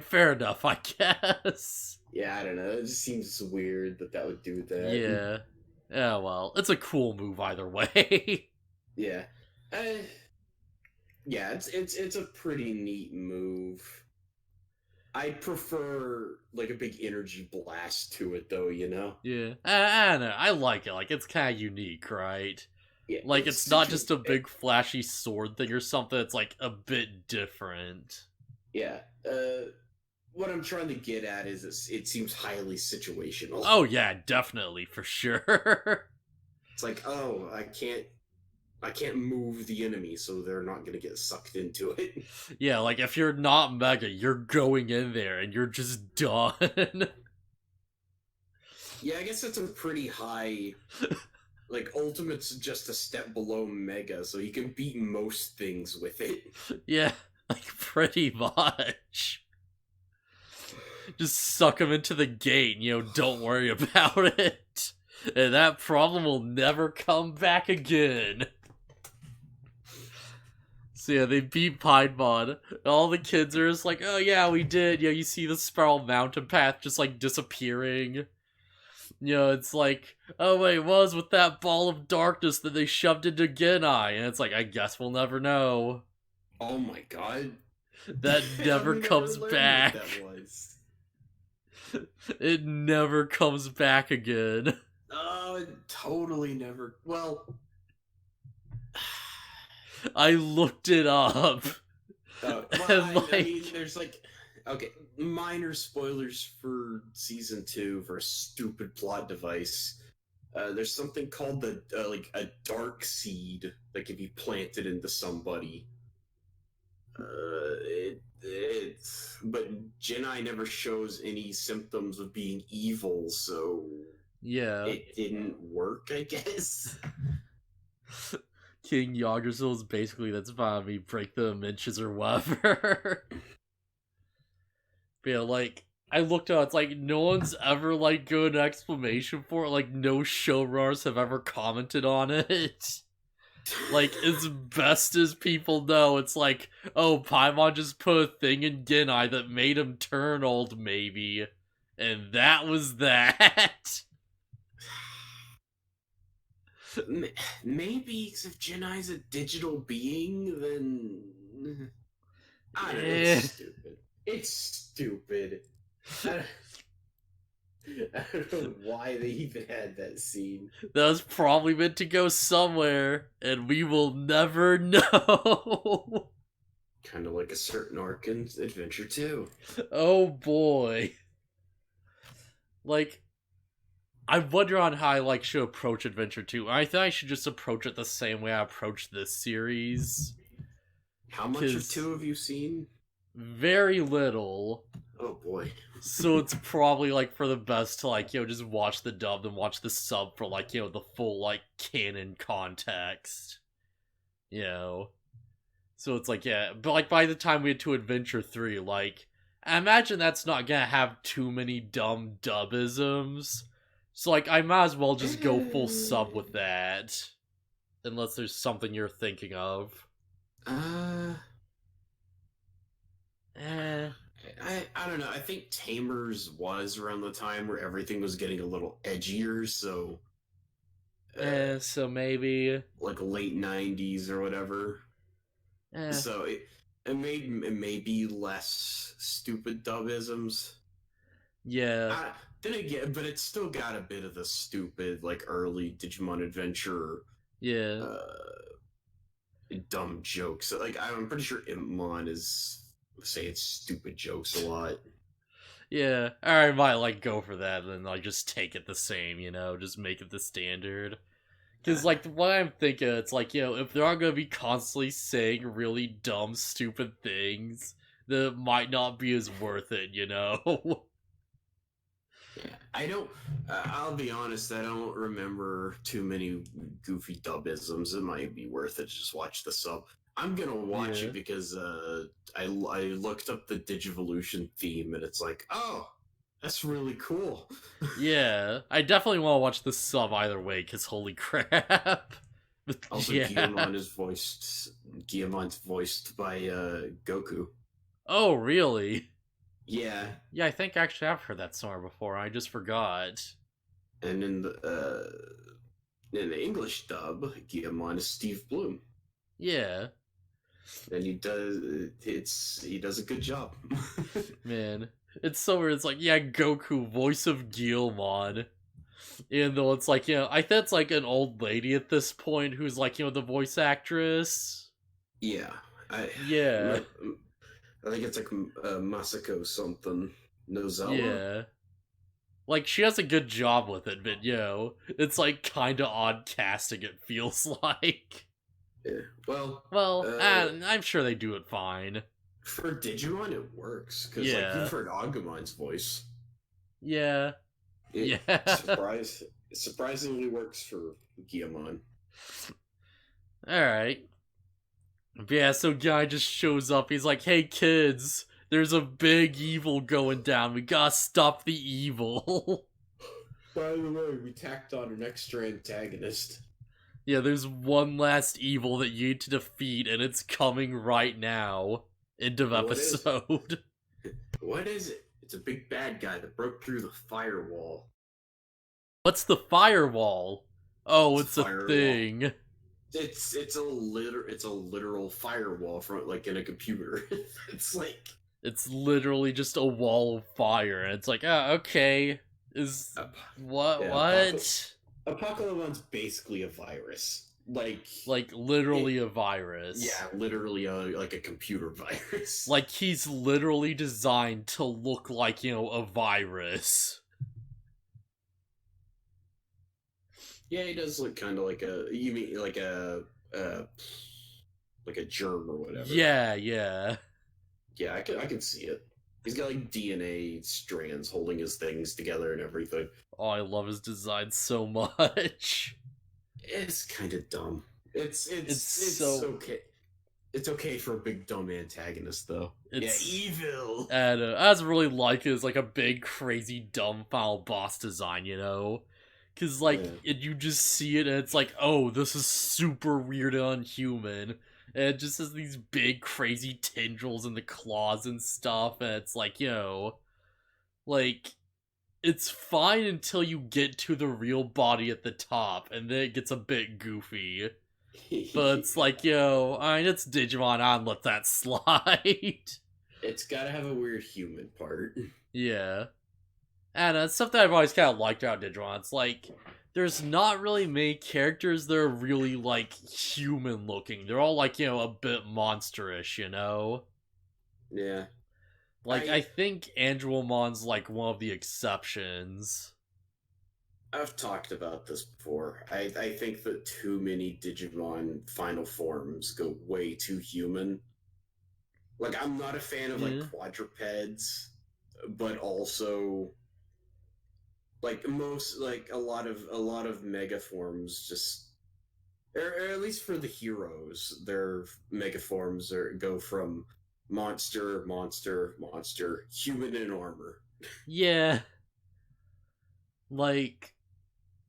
Fair enough, I guess. Yeah, I don't know. It just seems weird that would do that. Yeah. Yeah, well, it's a cool move either way. Yeah. Yeah, it's a pretty neat move. I prefer like a big energy blast to it, though. You know. Yeah, I don't know. I like it. Like it's kind of unique, right? Yeah. Like it's not just a big flashy sword thing or something. It's like a bit different. Yeah. What I'm trying to get at is it seems highly situational. Oh yeah, definitely, for sure. It's like, oh, I can't move the enemy, so they're not gonna get sucked into it. Yeah, like if you're not Mega, you're going in there and you're just done. Yeah, I guess that's a pretty high. Like Ultimate's just a step below Mega, so you can beat most things with it. Yeah, like pretty much. Just suck him into the gate, and, you know, don't worry about it. And that problem will never come back again. So yeah, they beat Paimon. All the kids are just like, oh yeah, we did. You know, you see the Spiral Mountain path just like disappearing. You know, it's like, oh wait, what was with that ball of darkness that they shoved into Genai? And it's like, I guess we'll never know. Oh my god. That never comes back. What that was. It never comes back again. Oh, it totally never. Well, I looked it up. I mean, there's like, okay, minor spoilers for season 2 for a stupid plot device. There's something called the like a dark seed that can be planted into somebody. But Genai never shows any symptoms of being evil, so yeah, it didn't work, I guess. King Yggdrasil is basically that's fine me break them inches or whatever. But yeah, like I looked up, it's like no one's ever like given an explanation for it. Like no showrunners have ever commented on it. Like, as best as people know, it's like, oh, Paimon just put a thing in Genai that made him turn old, maybe. And that was that. Maybe if Genai's a digital being, then... I don't know, it's stupid. It's stupid. I don't know why they even had that scene. That was probably meant to go somewhere, and we will never know. Kind of like a certain arc in Adventure 2. Oh boy. Like, I wonder on how I like should approach Adventure 2. I think I should just approach it the same way I approached this series. How much of 2 have you seen? Very little. Oh boy. So it's probably like for the best to like, you know, just watch the dub and watch the sub for like, you know, the full like canon context. You know. So it's like, yeah, but like by the time we get to Adventure 3, like, I imagine that's not gonna have too many dumb dubisms. So like, I might as well just go full sub with that. Unless there's something you're thinking of. Uh, Eh. I don't know. I think Tamers was around the time where everything was getting a little edgier, so So maybe. like late '90s or whatever. Eh. So it may be less stupid dubisms. Yeah. Then again, but it's still got a bit of the stupid like early Digimon Adventure Yeah. dumb jokes. Like I'm pretty sure Impmon is saying stupid jokes a lot. Yeah. I might like go for that and like just take it the same, just make it the standard. Because, like, what I'm thinking, it's like, if they're not gonna be constantly saying really dumb, stupid things, then it might not be as worth it, Yeah, I don't. I'll be honest. I don't remember too many goofy dubisms. It might be worth it to just watch the sub. I'm gonna watch it because I looked up the Digivolution theme and it's like, oh, that's really cool. Yeah, I definitely want to watch the sub either way, because holy crap. Also, Yeah. Guillemon's voiced by Goku. Oh, really? Yeah. Yeah, I think actually I've heard that somewhere before. I just forgot. And in the English dub, Guillemon is Steve Bloom. Yeah. And he does a good job. Man. It's so weird. It's like, yeah, Goku, voice of Guillemon. Even though it's like, I think it's like an old lady at this point who's like, the voice actress. Yeah. Yeah. I think it's like Masako something. Nozawa? Yeah. Like, she does a good job with it, but, it's like kind of odd casting, it feels like. Yeah. Well, I'm sure they do it fine. For Digimon, it works. Because, like, you've heard Agumon's voice. Yeah. It surprisingly works for Guillemon. Alright. Yeah, so guy just shows up. He's like, hey, kids, there's a big evil going down. We gotta stop the evil. By the way, we tacked on an extra antagonist. Yeah, there's one last evil that you need to defeat, and it's coming right now. End of episode. What is it? It's a big bad guy that broke through the firewall. What's the firewall? Oh, it's a thing. It's a literal firewall from like in a computer. It's literally just a wall of fire, and it's like, okay. What? Apocalypse's basically a virus. Like literally a virus. Yeah, literally like a computer virus. Like he's literally designed to look like, a virus. Yeah, he does look kind of like you mean like a germ or whatever. Yeah. Yeah, I can see it. He's got like DNA strands holding his things together and everything. Oh, I love his design so much. It's kind of dumb. It's okay. It's okay for a big dumb antagonist though. It's evil. And I just really like it as like a big crazy dumb final boss design, Because, you just see it and it's like, oh, this is super weird and unhuman. And it just has these big, crazy tendrils in the claws and stuff. And it's like, it's fine until you get to the real body at the top. And then it gets a bit goofy. But it's like, it's Digimon, I'd let that slide. It's gotta have a weird human part. Yeah. And it's stuff that I've always kind of liked about Digimon. It's like, there's not really many characters that are really, human looking. They're all, a bit monsterish, Yeah. I think Andromon's, one of the exceptions. I've talked about this before. I think that too many Digimon final forms go way too human. I'm not a fan of, quadrupeds, but also... a lot of mega forms just or at least for the heroes, their mega forms go from monster, monster, monster, human in armor. Yeah. Like,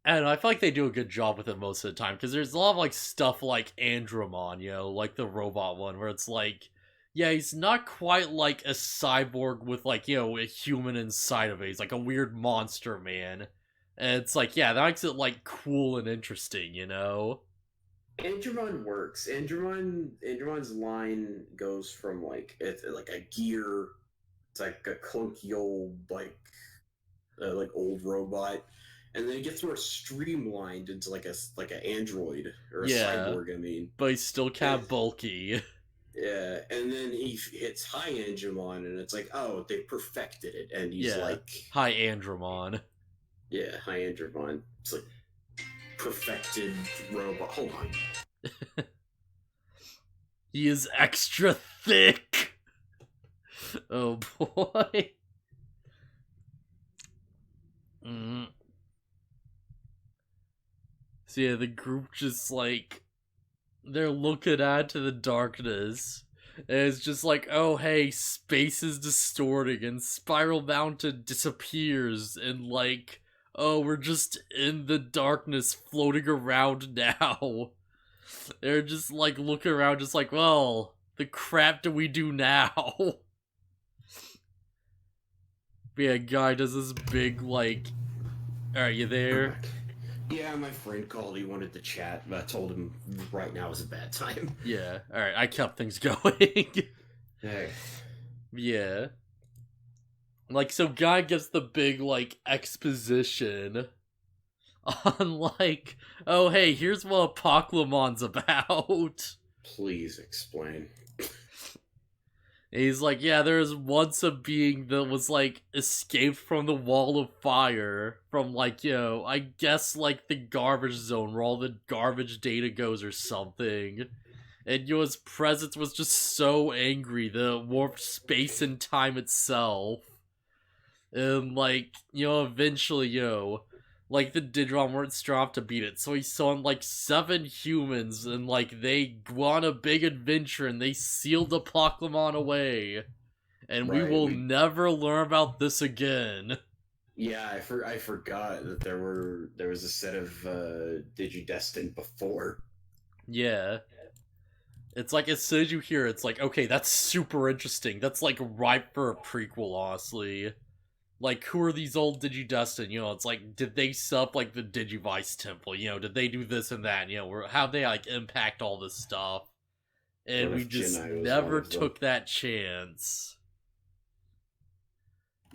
I don't know, I feel like they do a good job with it most of the time, because there's a lot of, like, stuff like Andromon, you know, like the robot one, where it's like, yeah, he's not quite like a cyborg with, like, you know, a human inside of it. He's like a weird monster man. And it's like, yeah, that makes it, like, cool and interesting, you know? Andromon works. Andromon's line goes from it's like a gear, it's like a clunky old like old robot, and then it gets more streamlined into like an android or a Yeah. cyborg. I mean, But he's still kind and, of bulky. yeah, and then he hits high Andromon, and it's like, oh, they perfected it, and he's Yeah. like, Hi, Andromon. yeah, high Andromon. It's like perfected robot. Hold on. He is extra thick. Oh boy. Mm. So yeah, the group just like they're looking out to the darkness. And it's just like, oh hey, space is distorting and Spiral Mountain disappears and like, oh, we're just in the darkness floating around now. They're just like looking around just like, well, the crap do we do now? But yeah, guy does this big like, are you there? Yeah, my friend called. He wanted to chat, but I told him right now is a bad time. Yeah, alright, I kept things going. Hey. Yeah. Like, so Guy gives the big, like, exposition on, like, oh, hey, here's what Apocalymon's about. Please explain. And he's like, yeah, there was once a being that was, like, escaped from the wall of fire from, like, you know, I guess, like, the garbage zone where all the garbage data goes or something. And, you know, his presence was just so angry that it warped space and time itself. And, like, you know, eventually, you know, like, the Digimon weren't strong enough to beat it, so he summoned, like, 7 humans, and, like, they go on a big adventure, and they sealed the Pokemon away. And we will never learn about this again. Yeah, I forgot that there was a set of Digidestined before. Yeah. It's like, as soon as you hear it, it's like, okay, that's super interesting. That's, like, ripe for a prequel, honestly. Like, who are these old Digidestined? You know, it's like, did they set up, like, the Digivice Temple? You know, did they do this and that? You know, how'd they, like, impact all this stuff? And we just never took that chance.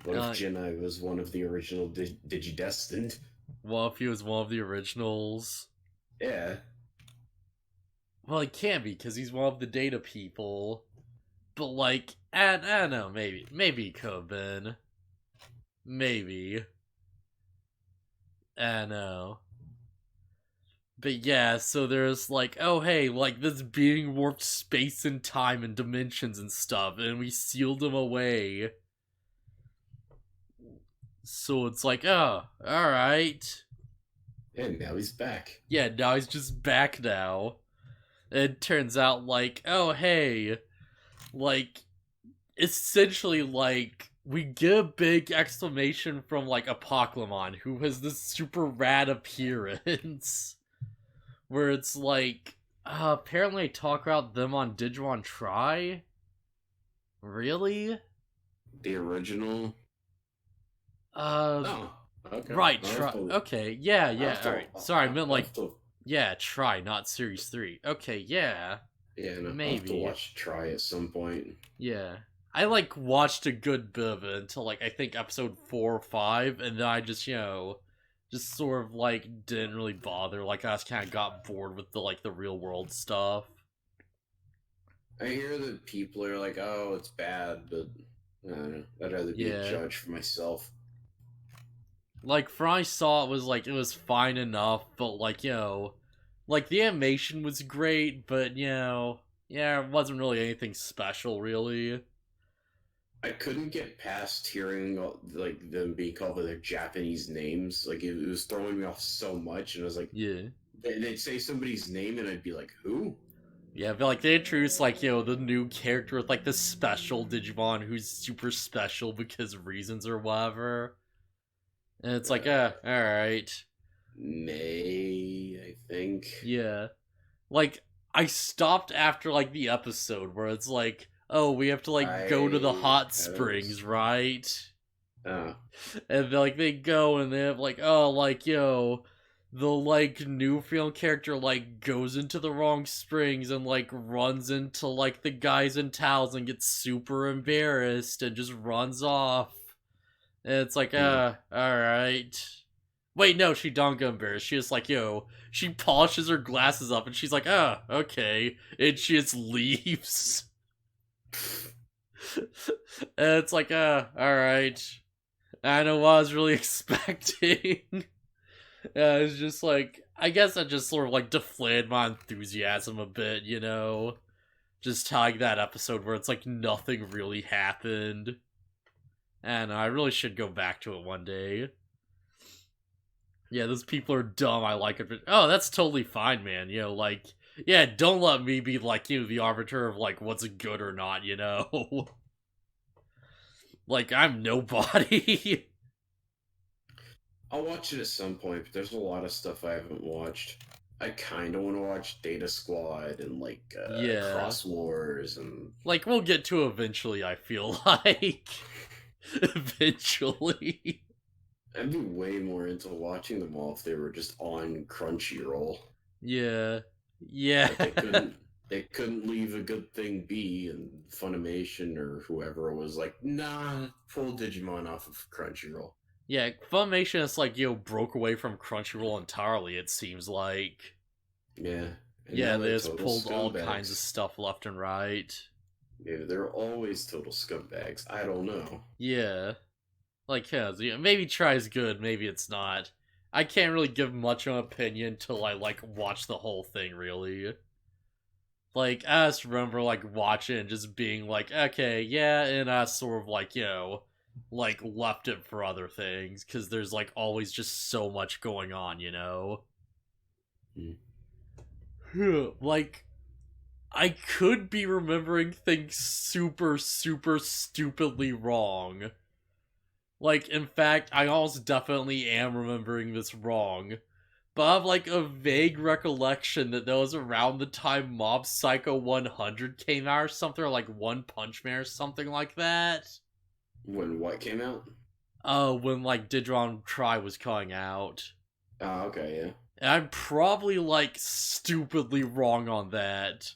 What if Jinai was one of the original Digidestined? Well, if he was one of the originals? Yeah. Well, he can't be, because he's one of the data people. But, like, I don't know, maybe he could have been. Maybe. I don't know. But yeah, so there's like, oh hey, like this being warped space and time and dimensions and stuff, and we sealed him away. So it's like, oh, alright. And now he's back. Yeah, now he's just back now. And it turns out, like, oh hey, like, essentially, like, we get a big exclamation from, like, Apocalypse, who has this super rad appearance. Where it's like, apparently I talk about them on Digimon Try? Really? The original? Okay. Right, Try. Okay, yeah, alright. Sorry, I meant like, yeah, Try, not Series 3. Okay, yeah. Yeah, no, maybe. I'll have to watch Try at some point. Yeah. I, like, watched a good bit of it until, like, I think episode 4 or 5, and then I just, you know, just sort of, like, didn't really bother. Like, I just kind of got bored with the, like, the real world stuff. I hear that people are like, oh, it's bad, but I don't know. I'd rather be a judge for myself. Like, for I saw it was, like, it was fine enough, but, like, you know, like, the animation was great, but, you know, yeah, it wasn't really anything special, really. I couldn't get past hearing like them being called by their Japanese names. Like it was throwing me off so much, and I was like, yeah, They'd say somebody's name, and I'd be like, who? Yeah, but like they introduced like, the new character with like the special Digimon who's super special because of reasons or whatever. And it's like, alright. May, I think. Yeah. Like, I stopped after like the episode where it's like, oh, we have to like go to the hot springs, right? And like they go and they have like, oh, like, the like new film character like goes into the wrong springs and like runs into like the guys in towels and gets super embarrassed and just runs off. And it's like, alright. Wait, no, she don't get embarrassed. She just like, she polishes her glasses up and she's like, okay. And she just leaves. And it's like, alright. I know what I was really expecting. It's just like, I guess I just sort of like deflated my enthusiasm a bit, Just tying that episode where it's like nothing really happened. And I really should go back to it one day. Yeah, those people are dumb, I like it, but that's totally fine, man. Don't let me be like, the arbiter of like what's good or not, Like, I'm nobody. I'll watch it at some point, but there's a lot of stuff I haven't watched. I kind of want to watch Data Squad and like Cross Wars and like we'll get to eventually. I feel like eventually. I'd be way more into watching them all if they were just on Crunchyroll. Yeah. But they couldn't leave a good thing be, and Funimation or whoever was like, nah, pull Digimon off of Crunchyroll. Yeah, Funimation is like, broke away from Crunchyroll entirely, it seems like. Yeah. Yeah, they just pulled all kinds of stuff left and right. Yeah, they're always total scumbags. I don't know. Yeah. Like, maybe try's good, maybe it's not. I can't really give much of an opinion till I, like, watch the whole thing, really. Like, I just remember, like, watching and just being like, okay, yeah, and I sort of, like, like, left it for other things, because there's, like, always just so much going on, Like, I could be remembering things super, super stupidly wrong. Like, in fact, I almost definitely am remembering this wrong. But I have, like, a vague recollection that was around the time Mob Psycho 100 came out or something, or, like, One Punch Man or something like that. When what came out? When, like, Digimon Tri was coming out. Oh, okay, yeah. And I'm probably, like, stupidly wrong on that.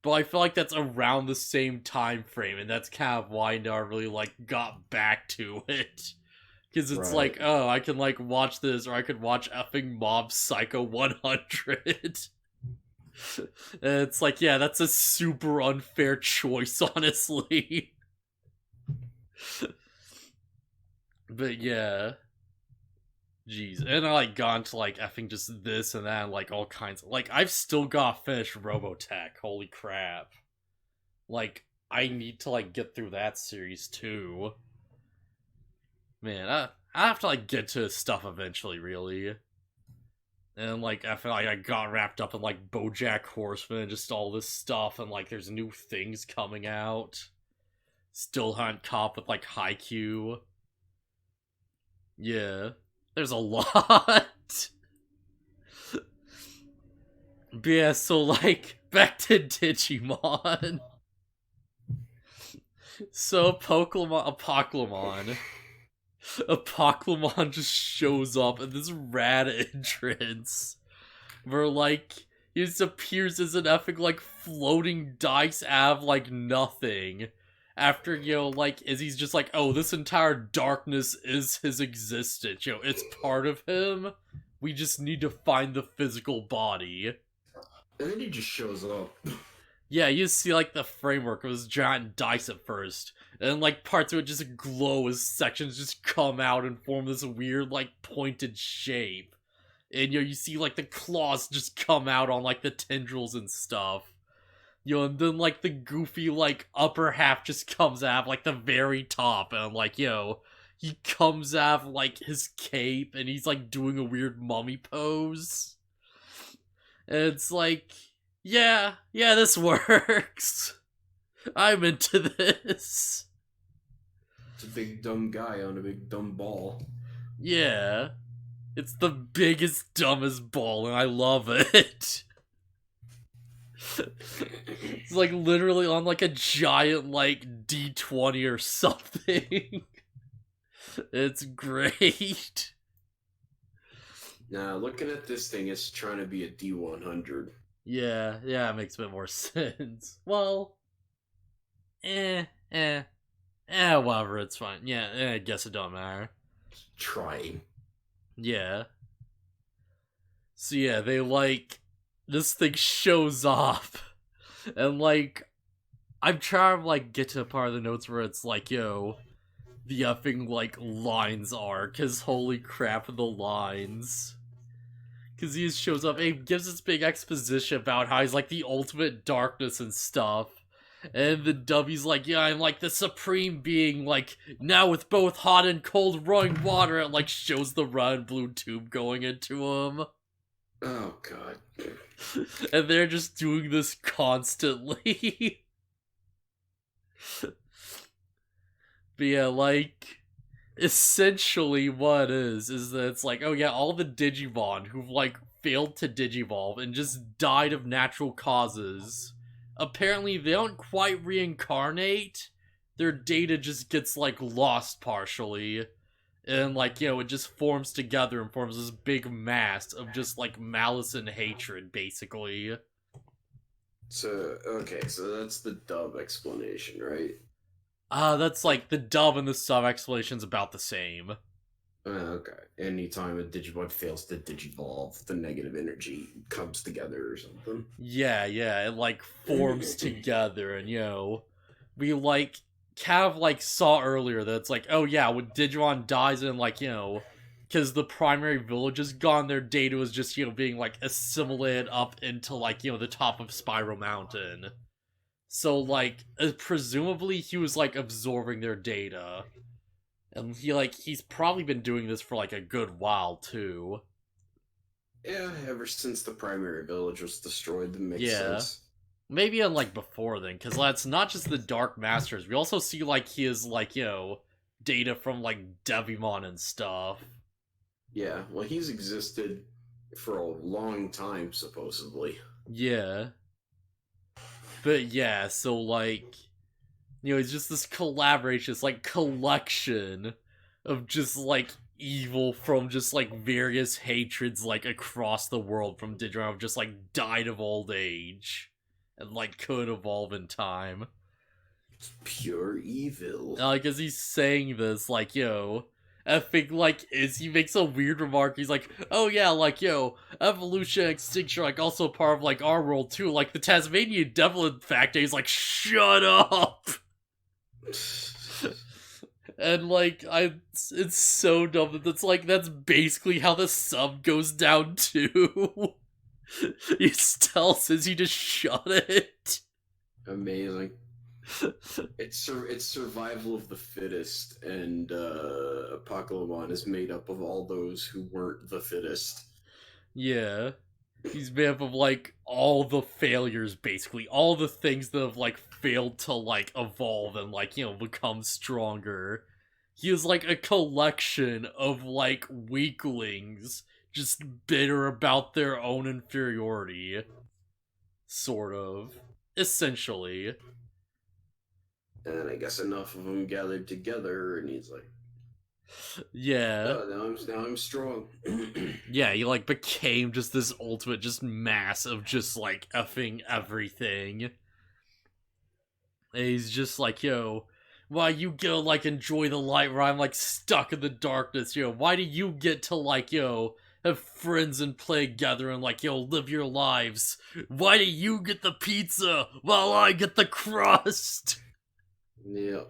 But I feel like that's around the same time frame, and that's kind of why I never really, like, got back to it. Because it's like, I can, like, watch this, or I could watch effing Mob Psycho 100. And it's like, yeah, that's a super unfair choice, honestly. But yeah. Jeez. And I, like, gone to, like, effing just this and that, and, like, all kinds of... Like, I've still got to finish Robotech. Holy crap. Like, I need to, like, get through that series, too. Man, I have to, like, get to stuff eventually, really. And, like, I feel like I got wrapped up in, like, BoJack Horseman and just all this stuff, and, like, there's new things coming out. Still haven't caught with, like, Haikyuu. Yeah. There's a lot. But yeah, so, like, back to Digimon. So, Apoclymon just shows up in this rad entrance where, like, he just appears as an effing, like, floating dice out of, like, nothing. After, like, Izzy's just like, oh, this entire darkness is his existence, it's part of him. We just need to find the physical body. And then he just shows up. Yeah, you see, like, the framework of this giant dice at first. And then, like, parts of it just glow as sections just come out and form this weird, like, pointed shape. And, you see, like, the claws just come out on, like, the tendrils and stuff. And then, like, the goofy, like, upper half just comes out of, like, the very top. And I'm like, he comes out of, like, his cape and he's, like, doing a weird mummy pose. And it's like, yeah, this works. I'm into this. It's a big dumb guy on a big dumb ball. Yeah. It's the biggest, dumbest ball, and I love it. It's like literally on like a giant like D20 or something. It's great. Now, looking at this thing, it's trying to be a D100. Yeah, it makes a bit more sense. Well, whatever, it's fine. Yeah, I guess it don't matter. Trying. Yeah. So yeah, they like, this thing shows up, and like, I'm trying to like get to a part of the notes where it's like, yo, the effing like lines are, cause holy crap, the lines. Cause he just shows up and he gives this big exposition about how he's like the ultimate darkness and stuff. And the W's like, yeah, I'm like the supreme being, like, now with both hot and cold running water, and like shows the red and blue tube going into him. Oh, God. And they're just doing this constantly. But yeah, like, essentially what it is that it's like, oh yeah, all the Digimon who've like failed to digivolve and just died of natural causes, apparently they don't quite reincarnate. Their data just gets like lost partially, and like, you know, it just forms together and forms this big mass of just like malice and hatred, basically. So, okay, so that's the dub explanation, right? That's like the dub and the sub explanation's about the same. Okay. Anytime a Digimon fails to digivolve, the negative energy comes together or something. Yeah, it like forms together, and you know, we like kind of like saw earlier that it's like, oh yeah, when Digimon dies and like, you know, because the primary village is gone, their data was just, you know, being like assimilated up into like, you know, the top of Spiral Mountain. So like, presumably he was like absorbing their data. And he's probably been doing this for like a good while too. Yeah, ever since the primary village was destroyed, that makes sense. Maybe like before then, because that's not just the Dark Masters. We also see like his like, you know, data from like Devimon and stuff. Yeah, well, he's existed for a long time, supposedly. Yeah. But yeah, so like, you know, it's just this collaboration, this like collection of just like evil from just like various hatreds like across the world from Digimon have just like died of old age and like could evolve in time. It's pure evil. Like, as he's saying this, like, yo, I think, like, he makes a weird remark. He's like, oh yeah, like, yo, evolution and extinction are, like, also part of, like, our world, too. Like, the Tasmanian devil, in fact, he's like, shut up! And, like, it's so dumb that that's basically how the sub goes down, too. He tells us he just shut it. Amazing. It's survival of the fittest, and Apocalypse is made up of all those who weren't the fittest. Yeah. He's made up of, like, all the failures, basically. All the things that have, like, failed to, like, evolve and, like, you know, become stronger. He is, like, a collection of, like, weaklings just bitter about their own inferiority. Sort of. Essentially. And I guess enough of them gathered together, and he's like, yeah. Oh, now I'm strong. Yeah, he like became just this ultimate just mass of just like effing everything. And he's just like, yo, why you go like enjoy the light where I'm like stuck in the darkness, yo? Why do you get to like, yo, have friends and play together and like, yo, live your lives? Why do you get the pizza while I get the crust? Yep.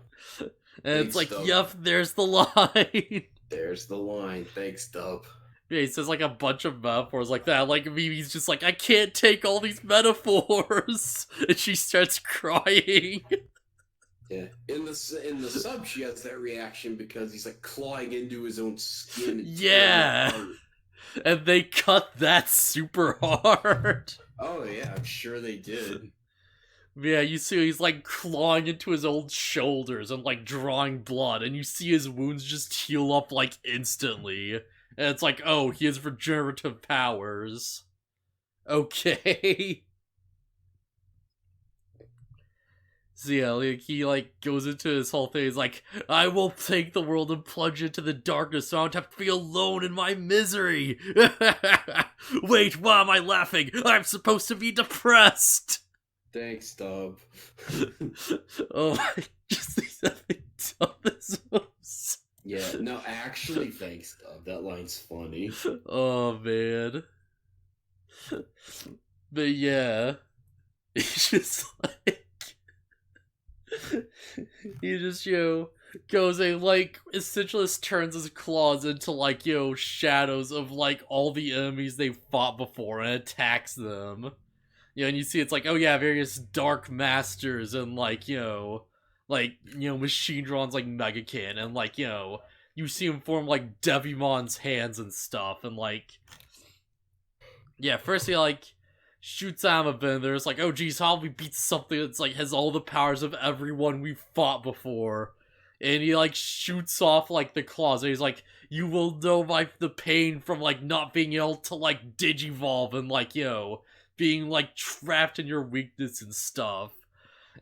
And Thanks, it's like, Dub. yep, there's the line. There's the line. Thanks, Dub. Yeah, he says like a bunch of metaphors like that. Like Mimi's just like, I can't take all these metaphors, and she starts crying. Yeah. In the sub, she has that reaction because he's like clawing into his own skin. And Yeah. tearing it apart. And they cut that super hard. Oh yeah, I'm sure they did. Yeah, you see he's like clawing into his old shoulders and like drawing blood, and you see his wounds just heal up like instantly. And it's like, oh, he has regenerative powers. Okay. So yeah, like, he like goes into his whole thing. He's like, I will take the world and plunge into the darkness so I don't have to be alone in my misery. Wait, why am I laughing? I'm supposed to be depressed. Thanks, Dub. Oh my, just these episodes. Yeah, no, actually, thanks, Dub. That line's funny. Oh man. But yeah, he's just like, he just, goes and, like, essentially turns his claws into, like, shadows of, like, all the enemies they've fought before and attacks them. And you see it's like, oh yeah, various dark masters and, like, Machine-Dron's, like, Megakin, and, like, you see him form, like, Devimon's hands and stuff, and, like, yeah, first he, like, shoots at him a bit, and there's like, oh geez, how we beat something that's like has all the powers of everyone we've fought before. And he like shoots off like the claws, and he's like, you will know the pain from like not being able to like digivolve and like, being like trapped in your weakness and stuff.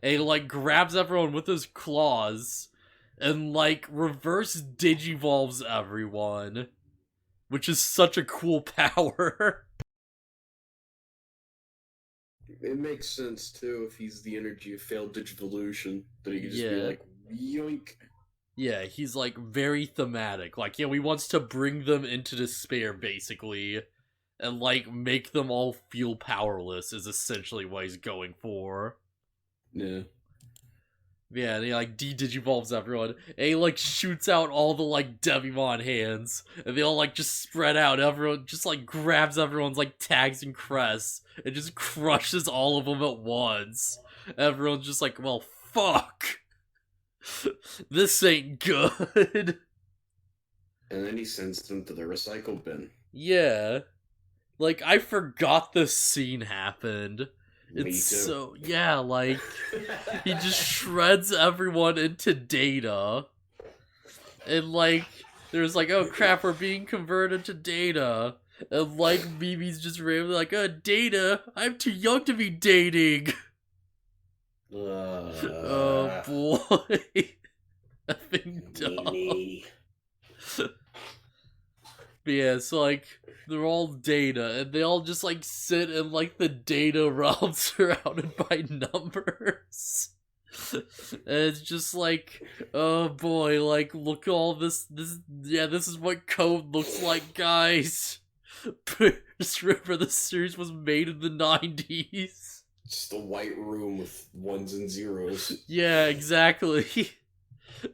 And he like grabs everyone with his claws and like reverse digivolves everyone, which is such a cool power. It makes sense, too, if he's the energy of failed digivolution, that he could just be like, yoink. Yeah, he's, like, very thematic. Like, he wants to bring them into despair, basically, and, like, make them all feel powerless is essentially what he's going for. Yeah. Yeah, and he, like, de-digivolves everyone, and he, like, shoots out all the, like, Devimon hands, and they all, like, just spread out. Everyone just, like, grabs everyone's, like, tags and crests, and just crushes all of them at once. Everyone's just like, well, fuck! This ain't good! And then he sends them to the recycle bin. Yeah. Like, I forgot this scene happened. Me too. So, yeah, like, he just shreds everyone into Data. And, like, there's like, oh crap, we're being converted to Data. And, like, Mimi's just randomly like, Data, I'm too young to be dating. Oh, boy. Effing dumb. But yeah, so, like, they're all Data, and they all just, like, sit in, like, the Data realm surrounded by numbers. And it's just like, oh boy, like, look at all this is what code looks like, guys. Just remember, the series was made in the 90s. Just a white room with ones and zeros. Yeah, exactly.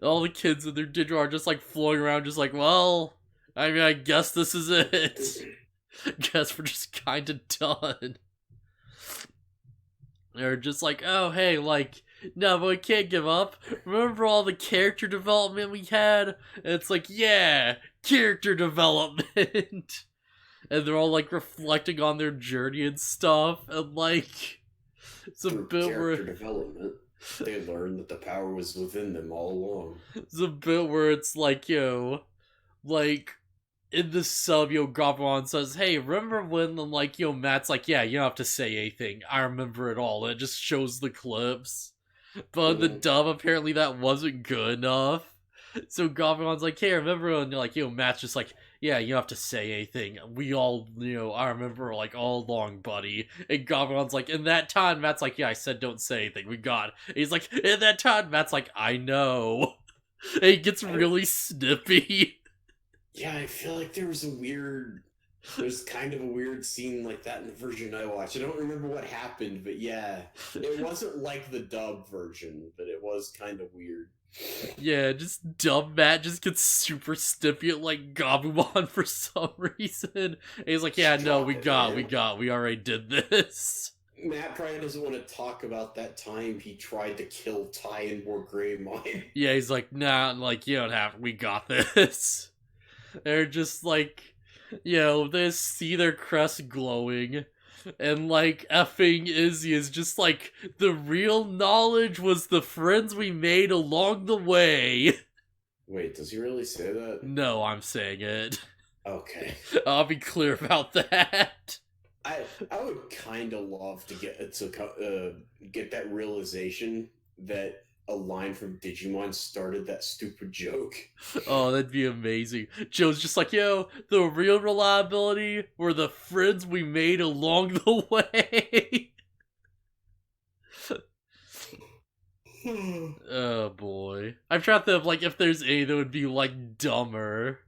All the kids with their Digimon are just, like, floating around, just like, well, I mean, I guess this is it. Guess we're just kinda done. They're just like, oh, hey, like, no, but we can't give up. Remember all the character development we had? And it's like, yeah, character development. And they're all, like, reflecting on their journey and stuff. And, like, it's a bit where... character development, they learned that the power was within them all along. It's a bit where it's like, like, in the sub, Gabumon says, hey, remember when, like, Matt's like, yeah, you don't have to say anything. I remember it all. And it just shows the clips. But in the dub, apparently that wasn't good enough. So Gabumon's like, hey, remember when, like, Matt's just like, yeah, you don't have to say anything. We all, I remember, like, all along, buddy. And Gabumon's like, in that time, Matt's like, yeah, I said don't say anything. We got it. And he's like, in that time, Matt's like, I know. And he gets really snippy. Yeah, I feel like there's kind of a weird scene like that in the version I watched. I don't remember what happened, but yeah, it wasn't like the dub version, but it was kind of weird. Yeah, just dumb Matt just gets super snippy at, like, Gabumon for some reason. And he's like, yeah, no, we already did this. Matt probably doesn't want to talk about that time he tried to kill Tai and Greymon. Yeah, he's like, nah, like, you don't have, we got this. They're just like, They see their crest glowing, and like effing Izzy is just like, the real knowledge was the friends we made along the way. Wait, does he really say that? No, I'm saying it. Okay. I'll be clear about that. I would kind of love to get that realization that a line from Digimon started that stupid joke. Oh, that'd be amazing. Joe's just like, the real reliability were the friends we made along the way. Oh boy. I'm trying to think of, like, if there's any that would be, like, dumber.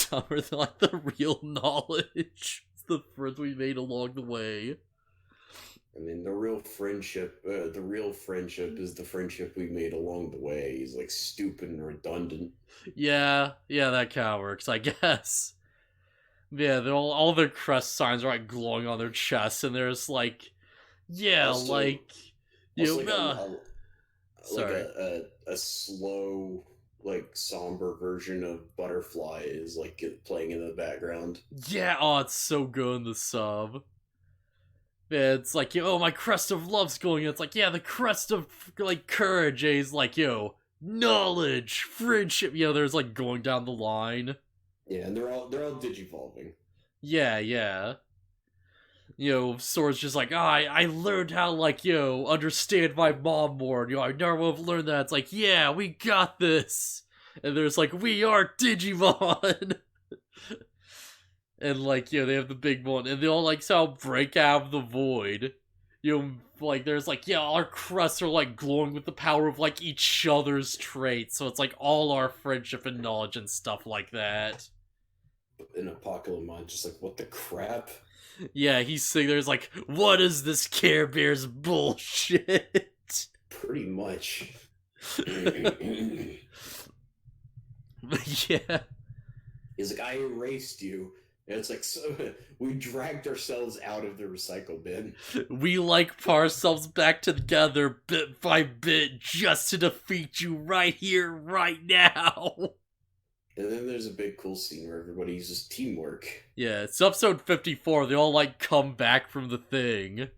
Dumber than, like, the real knowledge. It's the friends we made along the way. I mean, the real friendship is the friendship we made along the way. He's, like, stupid and redundant. Yeah, that kind of works, I guess. Yeah, all their crest signs are, like, glowing on their chests, and there's, like, also, sorry. A slow, like, somber version of Butterfly is, like, playing in the background. Yeah, it's so good in the sub. Yeah, it's like, my crest of love's going. It's like, the crest of, like, courage. And he's like, knowledge, friendship. There's, like, going down the line. Yeah, and they're all digivolving. Yeah. Sora's just like, I learned how, like, understand my mom more. I never would have learned that. It's like, we got this. And there's like, we are Digimon. And, like, they have the big one. And they all, like, somehow break out of the void. Like, there's, like, our crests are, like, glowing with the power of, like, each other's traits. So it's, like, all our friendship and knowledge and stuff like that. In Apocalypse, just like, what the crap? Yeah, he's sitting there, he's like, what is this Care Bears bullshit? Pretty much. Yeah. He's like, I erased you. And it's like, so we dragged ourselves out of the recycle bin. We, like, put ourselves back together bit by bit just to defeat you right here, right now. And then there's a big cool scene where everybody uses teamwork. Yeah, it's episode 54. They all, like, come back from the thing.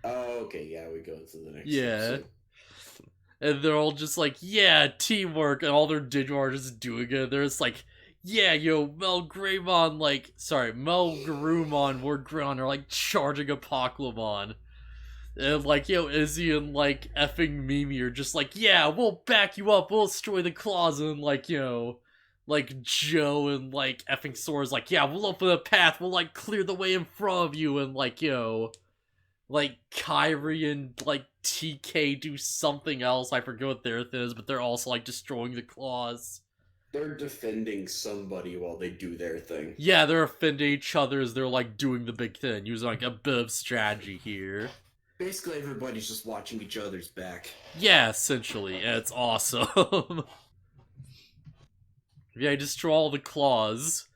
Oh, okay, yeah, we go into the next episode. And they're all just like, teamwork, and all their Digimon are just doing it. They're just like, Melgrumon, Word Ground are, like, charging Apocalypse. And, like, Izzy and, like, effing Mimi are just like, we'll back you up, we'll destroy the claws, and, like, like, Joe and, like, effing Sora's like, we'll open the path, we'll, like, clear the way in front of you, and, like, like, Kyrie and, like, TK do something else, I forget what their thing is, but they're also, like, destroying the claws. They're defending somebody while they do their thing. Yeah, they're offending each other as they're, like, doing the big thing, using, like, a bit of strategy here. Basically, everybody's just watching each other's back. Yeah, essentially, and it's awesome. You destroy all the claws.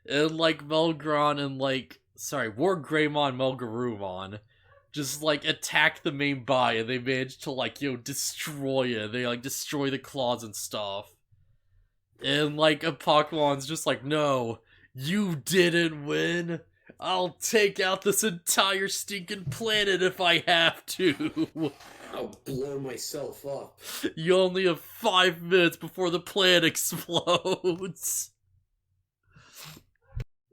And, like, Melgron and, like, War Greymon Melgarumon just, like, attack the main body, and they manage to, like, destroy it. They, like, destroy the claws and stuff. And, like, Apocalypse's just like, no, you didn't win. I'll take out this entire stinking planet if I have to. I'll blow myself up. You only have 5 minutes before the planet explodes.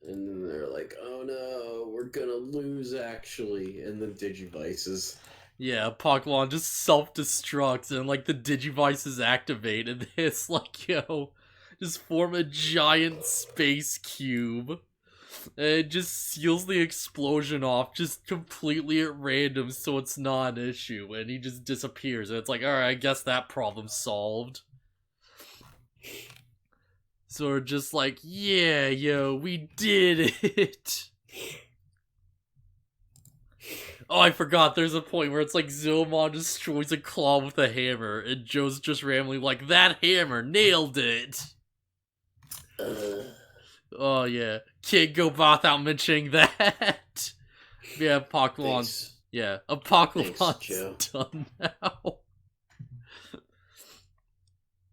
And then they're like, oh no, we're gonna lose actually. And then Digivices. Yeah, Pokemon just self-destructs and, like, the Digivices activate and it's like, just form a giant space cube. And it just seals the explosion off just completely at random so it's not an issue. And he just disappears and it's like, alright, I guess that problem's solved. So we're just like, we did it. Oh, I forgot, there's a point where it's like Zilmon destroys a claw with a hammer, and Joe's just randomly like, that hammer, nailed it! Oh yeah, can't go by without mentioning that! Yeah, Apocalypse. Yeah, Apocalypse done now.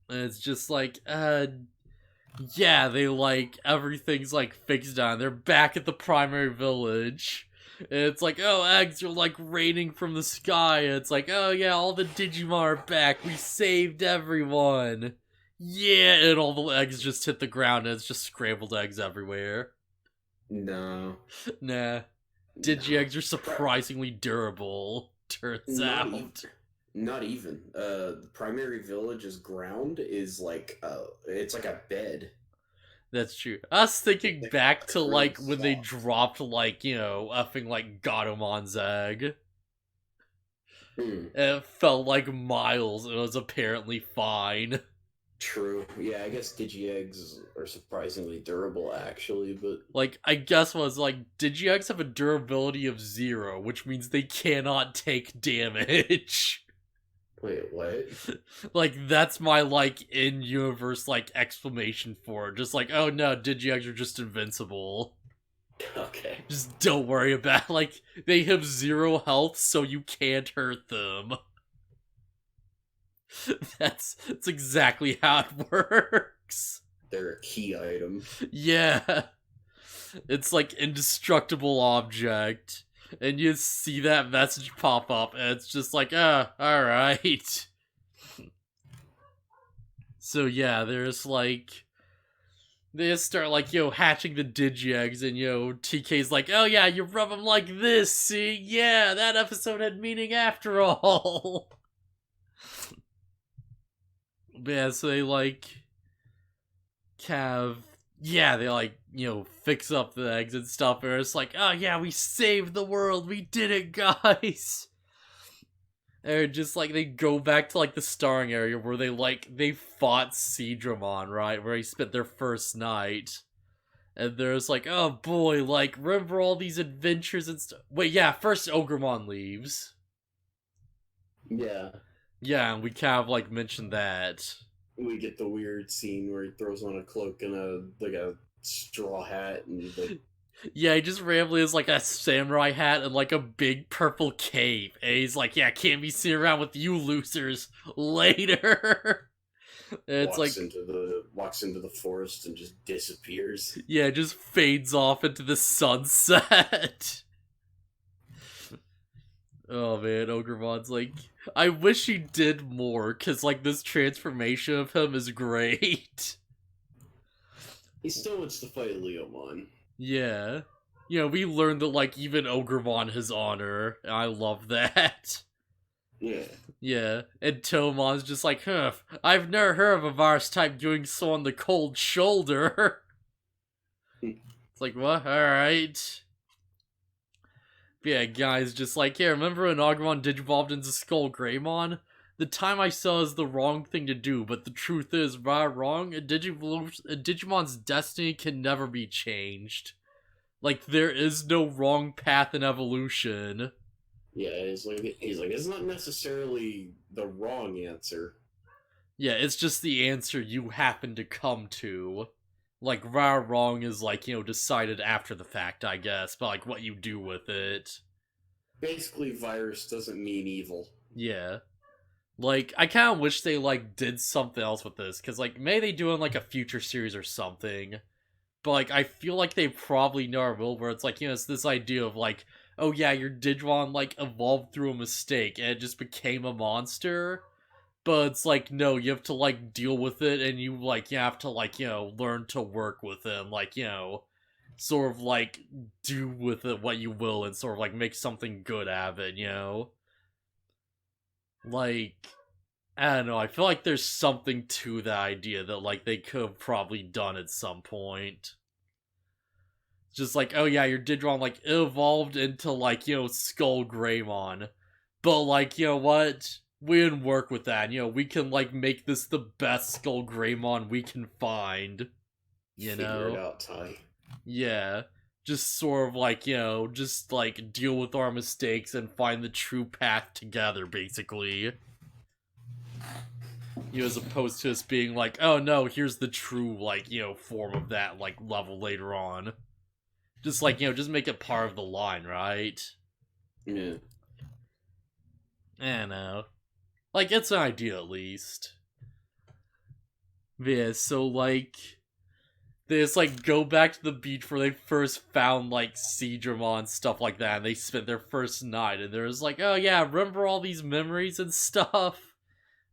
And it's just like, Yeah, they like everything's like fixed down. They're back at the primary village. And it's like, oh, eggs are like raining from the sky. And it's like, oh yeah, all the Digimon are back. We saved everyone. Yeah, and all the eggs just hit the ground and it's just scrambled eggs everywhere. No. Nah. Digi-eggs are surprisingly durable, turns out. Not even. The primary village's ground is like, it's like a bed. That's true. I was thinking back to, like, when they dropped, like, you know, effing, like, Gadomon's egg. It felt like miles, and it was apparently fine. True. Yeah, I guess Digi-eggs are surprisingly durable, actually, but... Like, I guess was, like, Digi-eggs have a durability of 0, which means they cannot take damage. Wait, what? Like, that's my, like, in-universe, like, explanation for it. Just like, oh no, Digi-eggs are just invincible. Okay. Just don't worry about it. Like, they have 0 health, so you can't hurt them. That's exactly how it works. They're a key item. Yeah. It's like indestructible object. And you see that message pop up, and it's just like, alright. So yeah, there's like... They just start like, hatching the Digi-eggs, and TK's like, oh yeah, you rub them like this, see? Yeah, that episode had meaning after all. Yeah, so they like... they like, fix up the eggs and stuff, and it's like, oh yeah, we saved the world, we did it, guys! And just like, they go back to like the starring area where they fought Seadramon, right? Where they spent their first night. And there's like, oh boy, like, remember all these adventures and stuff? Wait, yeah, first Ogremon leaves. Yeah. Yeah, and we kind of like mentioned that. We get the weird scene where he throws on a cloak and a straw hat and like... Yeah, he just randomly has like a samurai hat and like a big purple cape. And he's like, yeah, can't be seen around with you losers later. And it's walks into the forest and just disappears. Yeah, just fades off into the sunset. Oh man, Ogremon's like, I wish he did more, cause like this transformation of him is great. He still wants to fight Leomon. Yeah. We learned that, like, even Ogremon has honor. And I love that. Yeah. Yeah. And Tomon's just like, I've never heard of a virus type doing so on the cold shoulder. It's like, what? Alright. Yeah, guys, just like, yeah, remember when Agumon digivolved into Skull Greymon? The time I saw is the wrong thing to do, but the truth is, wrong, a Digimon's destiny can never be changed. Like, there is no wrong path in evolution. Yeah, he's like, it's not necessarily the wrong answer. Yeah, it's just the answer you happen to come to. Like, wrong is, like, decided after the fact, I guess, but, like, what you do with it. Basically, virus doesn't mean evil. Yeah. Like, I kind of wish they, like, did something else with this, because, like, maybe they do in, like, a future series or something. But, like, I feel like they probably never will, where it's, like, it's this idea of, like, oh yeah, your Digimon, like, evolved through a mistake, and it just became a monster. But it's like, no, you have to, like, deal with it, and you have to, like, learn to work with it, and, like, sort of, like, do with it what you will, and sort of, like, make something good out of it, Like, I don't know, I feel like there's something to that idea that, like, they could have probably done at some point. Just like, oh yeah, your Digimon, like, evolved into, like, Skull Greymon. But, like, what? We didn't work with that. We can, like, make this the best Skull Greymon we can find. Figure it out, Ty. Yeah. Just sort of, like, just, like, deal with our mistakes and find the true path together, basically. As opposed to us being like, oh no, here's the true, like, form of that, like, level later on. Just, like, just make it part of the line, right? Yeah. I don't know. Like, it's an idea, at least. Yeah, so, like, they just, like, go back to the beach where they first found, like, Seadramon and stuff like that, and they spent their first night, and they're just like, oh yeah, remember all these memories and stuff?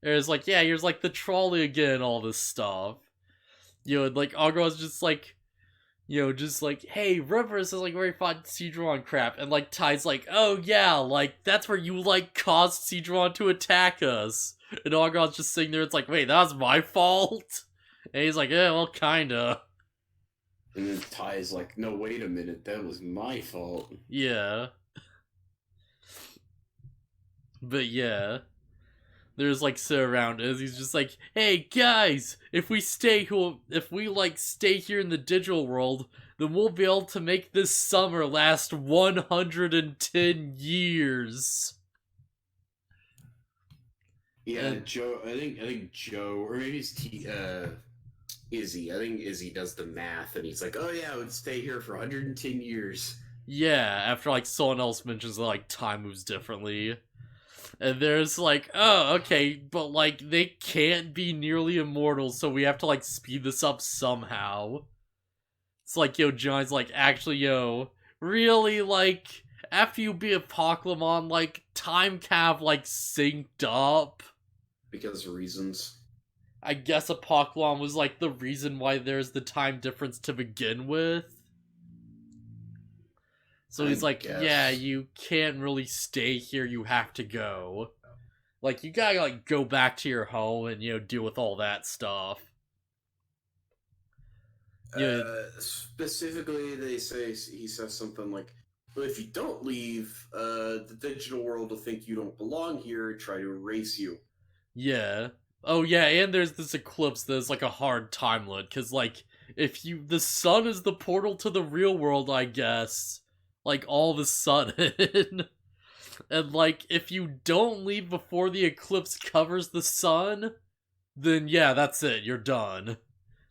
And it's like, yeah, here's, like, the trolley again, all this stuff. You know, and, like, Agron's just like, you know, just like, hey, remember this is, like, very fun Seadramon crap, and, like, Ty's like, oh yeah, like, that's where you, like, caused Seadramon to attack us. And Agron's just sitting there, it's like, wait, that was my fault? And he's like, yeah, well, kinda. And then Ty's like, no, wait a minute, that was my fault. Yeah. But yeah. There's like sit around as he's just like, hey guys, if we like stay here in the digital world, then we'll be able to make this summer last 110 years. Yeah, and Joe. I think Joe, or maybe it's Izzy. I think Izzy does the math, and he's like, "Oh yeah, I would stay here for 110 years." Yeah, after like someone else mentions that like time moves differently, and there's like, oh okay, but like they can't be nearly immortal, so we have to like speed this up somehow. It's like, yo, John's like, actually, yo, really, like, after you beat a Pokemon, like, time kind of like synced up. Because of reasons. I guess a Pokemon was like the reason why there's the time difference to begin with. So he's like, yeah, you can't really stay here, you have to go. Like, you gotta, like, go back to your home and, you know, deal with all that stuff. Yeah. Specifically, he says something like, but if you don't leave, the digital world will think you don't belong here and try to erase you. Yeah. Oh yeah, and there's this eclipse that's like a hard time limit, because like, the sun is the portal to the real world, I guess. Like, all of a sudden. And like, if you don't leave before the eclipse covers the sun, then yeah, that's it, you're done.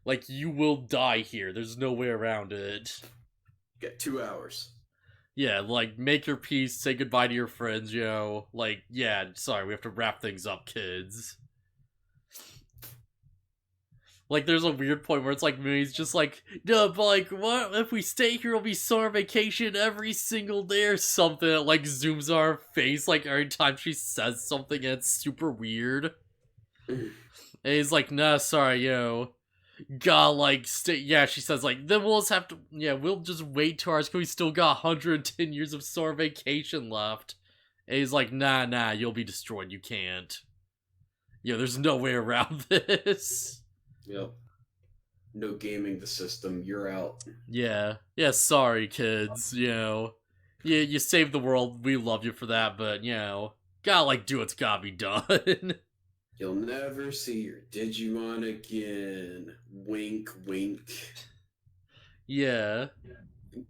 Like, you will die here, there's no way around it. Get 2 hours. Yeah, like, make your peace, say goodbye to your friends, you know. Like, yeah, sorry, we have to wrap things up, kids. Like, there's a weird point where it's like, Mooney's just like, no, but like, what if we stay here, it'll be summer vacation every single day or something. It, like, zooms on her face, like, every time she says something, and it's super weird. And he's like, nah, sorry, yo. Gotta, like, stay. Yeah, she says, like, then we'll just have to. Yeah, we'll just wait 2 hours because we still got 110 years of summer vacation left. And he's like, nah, you'll be destroyed. You can't. Yeah, there's no way around this. Yep. No gaming the system. You're out. Yeah, sorry, kids. You know. Yeah, you saved the world. We love you for that, but, you know, gotta, like, do what's gotta be done. You'll never see your Digimon again. Wink, wink. Yeah.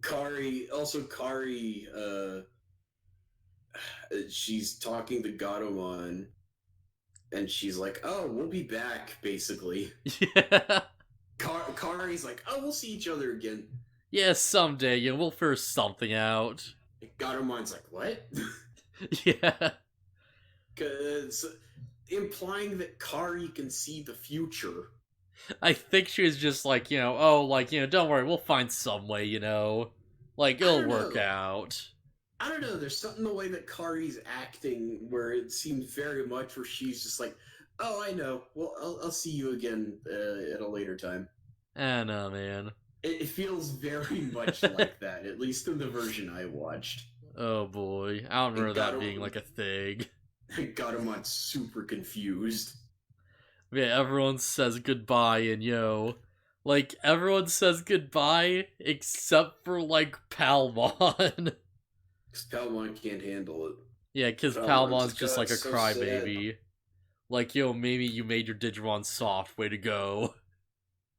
Kari, she's talking to Gatomon, and she's like, oh, we'll be back, basically. Yeah. Kari's like, oh, we'll see each other again. Yeah, someday, yeah, we'll figure something out. Gatomon's like, what? Yeah. Because implying that Kari can see the future. I think she was just like, you know, oh, like, you know, don't worry, we'll find some way, you know. Like, it'll work out. I don't know, there's something in the way that Kari's acting where it seems very much where she's just like, oh, I know, well, I'll see you again at a later time. I don't know, man. It feels very much like that, at least in the version I watched. Oh boy, I don't remember that being like a thing. Gatomon's super confused. Yeah, everyone says goodbye, and yo, like, everyone says goodbye except for, like, Palmon. Because Palmon can't handle it. Yeah, because Palmon's just like a crybaby. Like, yo, maybe you made your Digimon soft, way to go.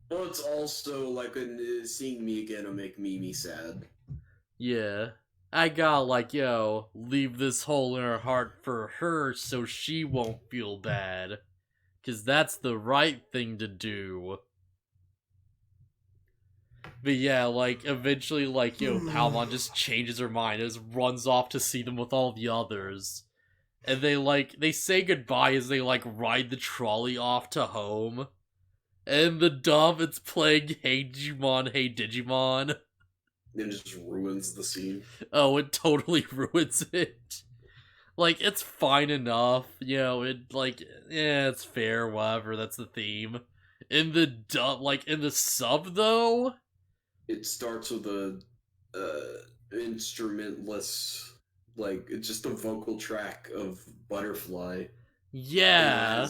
Well, it's also like seeing me again will make Mimi sad. Yeah. I gotta, like, yo, leave this hole in her heart for her so she won't feel bad. Because that's the right thing to do. But yeah, like, eventually, like, yo, Palmon just changes her mind and just runs off to see them with all the others. And they say goodbye as they, like, ride the trolley off to home. And the dub, it's playing Hey Digimon, Hey Digimon. It just ruins the scene. Oh, it totally ruins it. Like, it's fine enough, you know, it, like, yeah, it's fair, whatever, that's the theme. In the dub, like, in the sub, though? It starts with a instrumentless, like, it's just a vocal track of Butterfly. Yeah.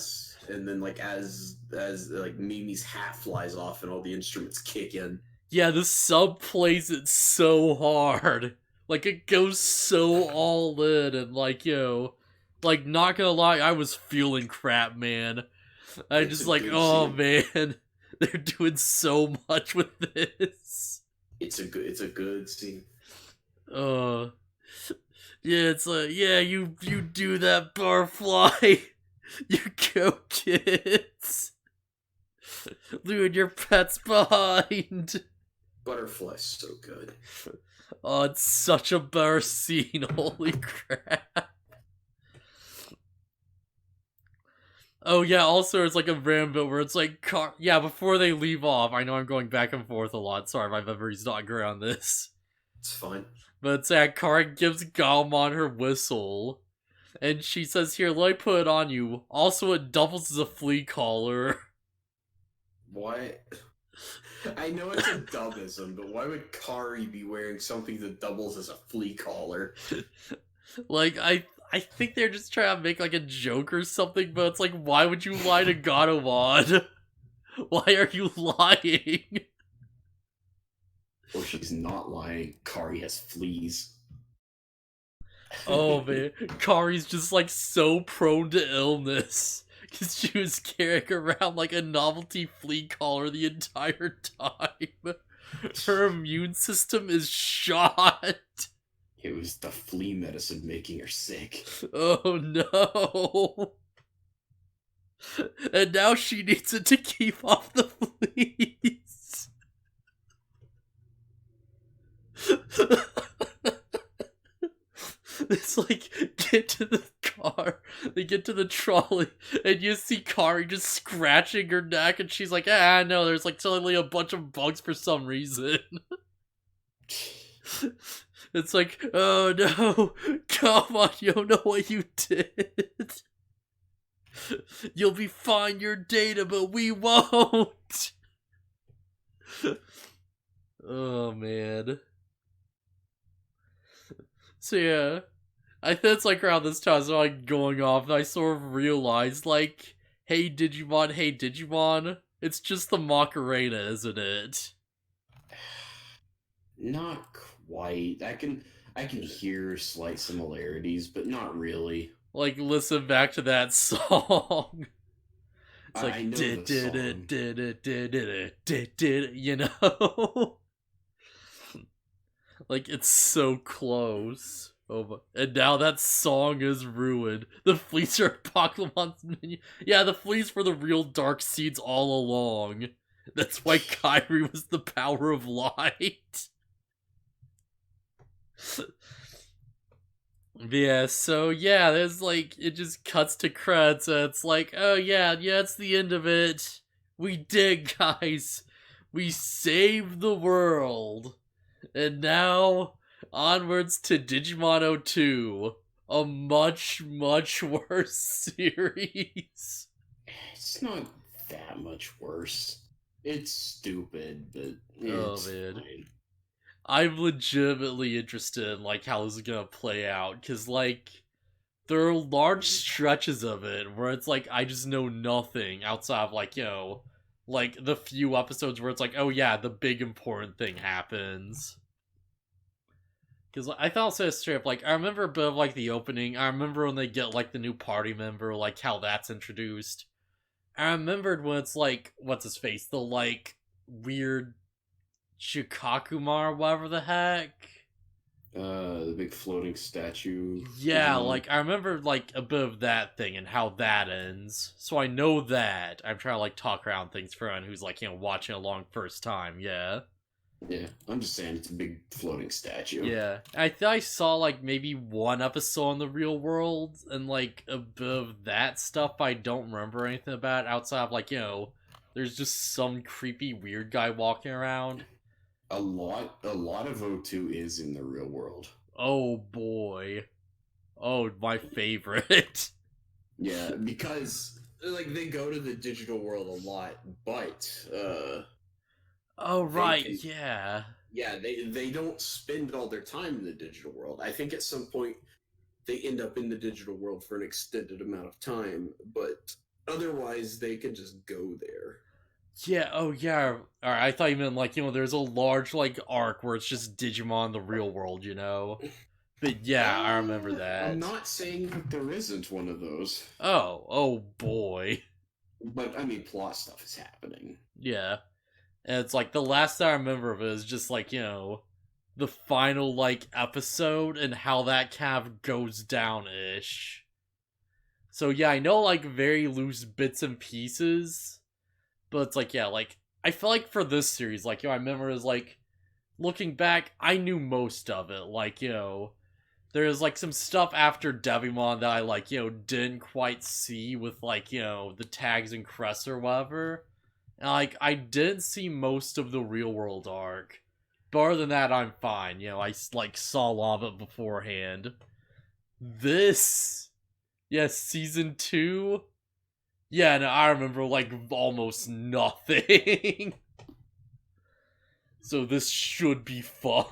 And then like as like Mimi's hat flies off and all the instruments kick in. Yeah, the sub plays it so hard. Like, it goes so all in, and like, yo, like, not gonna lie, I was feeling crap, man. I It's just a like, good oh scene. man, they're doing so much with this. It's a good scene. Uh, yeah, it's like, yeah, you do that, Barfly. You go, kids. Leave your pets behind. Butterfly's so good. Oh, it's such a better scene. Holy crap. Oh, yeah, also, it's like a random bit where it's like, yeah, before they leave off, I know I'm going back and forth a lot. Sorry, my memory's not great on this. It's fine. But it's that Kara gives Galmon her whistle. And she says, here, let me put it on you. Also, it doubles as a flea collar. Why? I know it's a dubism, but why would Kari be wearing something that doubles as a flea collar? Like, I think they're just trying to make, like, a joke or something, but it's like, why would you lie to Gatomon? Why are you lying? Well, she's not lying. Kari has fleas. Oh, man. Kari's just, like, so prone to illness. Because she was carrying around, like, a novelty flea collar the entire time. Her immune system is shot. It was the flea medicine making her sick. Oh, no. And now she needs it to keep off the fleas. It's like, get to the car, they get to the trolley, and you see Kari just scratching her neck, and she's like, no, there's like suddenly a bunch of bugs for some reason. It's like, oh no, come on, you don't know what you did. You'll be fine, your data, but we won't. Oh man. So yeah, I think it's like around this time, so like going off, and I sort of realized, like, hey Digimon, it's just the Macarena, isn't it? Not quite. I can hear slight similarities, but not really. Like, listen back to that song. It's like, I know the song. you know? Like, it's so close. Oh, and now that song is ruined. The fleas are Pokemon's minion. Yeah, the fleas were the real dark seeds all along. That's why Kyrie was the power of light. Yeah, so yeah, there's like, it just cuts to credits, and it's like, oh yeah, it's the end of it. We did, guys. We saved the world. And now, onwards to Digimon 02. A much, much worse series. It's not that much worse. It's stupid, but it's fine. I'm legitimately interested in, like, how this is gonna play out, because, like, there are large stretches of it where it's like, I just know nothing outside of, like, you know, like, the few episodes where it's like, oh yeah, the big important thing happens. Because I thought so straight up, like, I remember a bit of, like, the opening. I remember when they get, like, the new party member, like, how that's introduced. I remembered when it's, like, what's his face? The, like, weird Shikakumar, whatever the heck. The big floating statue. Yeah, like, I remember, like, a bit of that thing and how that ends. So I know that. I'm trying to, like, talk around things for anyone who's, like, you know, watching along first time, yeah. Yeah, I'm just saying it's a big floating statue. Yeah, I think I saw like maybe one episode in the real world and like a bit of that stuff. I don't remember anything about outside of like, you know, There's just some creepy weird guy walking around. A lot of O2 is in the real world. Oh boy. Oh, my favorite. Yeah, because like they go to the digital world a lot, but oh right, yeah. Yeah, they don't spend all their time in the digital world. I think at some point they end up in the digital world for an extended amount of time, but otherwise they can just go there. Yeah, oh yeah. Alright, I thought you meant like, there's a large like arc where it's just Digimon in the real world, But yeah, I remember that. I'm not saying that there isn't one of those. Oh boy. But I mean, plot stuff is happening. Yeah. And it's like the last that I remember of it is just like, the final like episode and how that kind of goes down ish. So yeah, I know like very loose bits and pieces. But it's like, yeah, like I feel like for this series, like, I remember is like looking back, I knew most of it. Like, there's like some stuff after Devimon that I like, didn't quite see with like, the tags and crests or whatever. And like I didn't see most of the real world arc. But other than that, I'm fine. I like saw a lot of it beforehand. This, yes, season 2. Yeah, no, I remember like almost nothing. So this should be fun.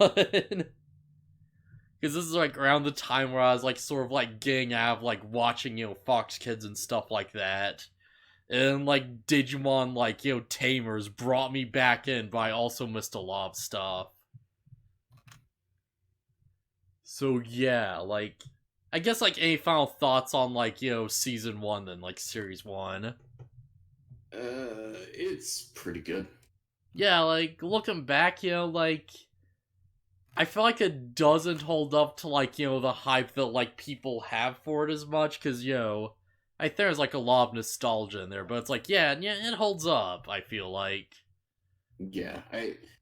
Because this is like around the time where I was like sort of like getting out of like watching, Fox Kids and stuff like that. And like Digimon like, Tamers brought me back in, but I also missed a lot of stuff. So yeah, like, I guess like any final thoughts on like, season 1 then, like series 1? It's pretty good. Yeah, like looking back, like I feel like it doesn't hold up to like, the hype that like people have for it as much, because, I think there's like a lot of nostalgia in there, but it's like, yeah, it holds up, I feel like. Yeah,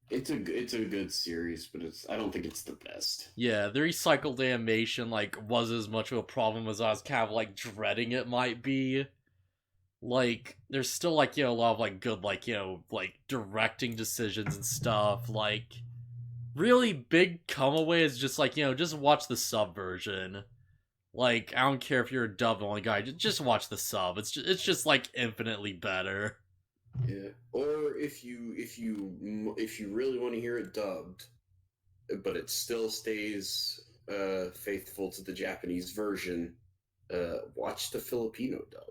it's a good series, but I don't think it's the best. Yeah, the recycled animation like wasn't as much of a problem as I was kind of like dreading it might be. Like, there's still like, a lot of like good like, like directing decisions and stuff. Like, really big come away is just like, just watch the sub version. Like, I don't care if you're a dub only guy, just watch the sub. It's just like infinitely better. Yeah, or if you really want to hear it dubbed, but it still stays faithful to the Japanese version, watch the Filipino dub.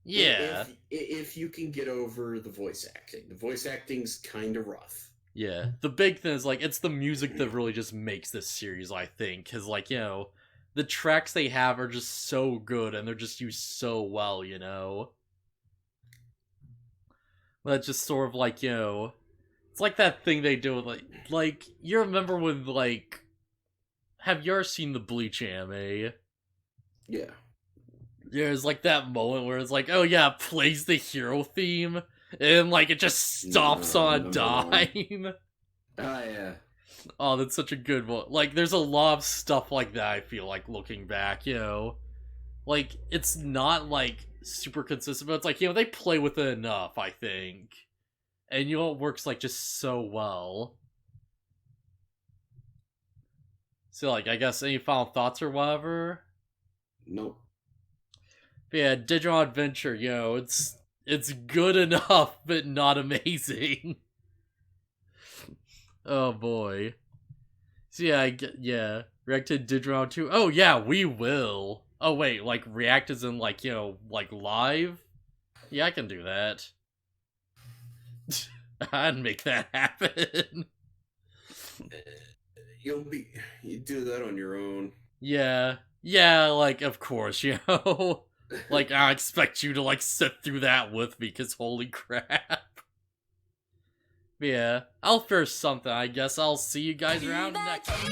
Yeah. If you can get over the voice acting's kind of rough. Yeah, the big thing is like it's the music that really just makes this series, I think, because like, the tracks they have are just so good and they're just used so well, That's just sort of like, it's like that thing they do with like you remember when like, have you ever seen the Bleach anime? Yeah. There's like that moment where it's like, oh yeah, plays the hero theme and like it just stops on a dime. Oh yeah. Oh, that's such a good one. Like, there's a lot of stuff like that, I feel like, looking back, Like, it's not, like, super consistent, but it's like, they play with it enough, I think. And, it works, like, just so well. So, like, I guess any final thoughts or whatever? Nope. But yeah, Digimon Adventure, it's good enough, but not amazing. Oh boy. So yeah, react to Digimon 2. Oh yeah, we will. Oh wait, like react as in like, like live? Yeah, I can do that. I'd make that happen. You do that on your own. Yeah, like of course, like I expect you to like sit through that with me, cause holy crap. Yeah, I'll fare something, I guess. I'll see you guys around next time.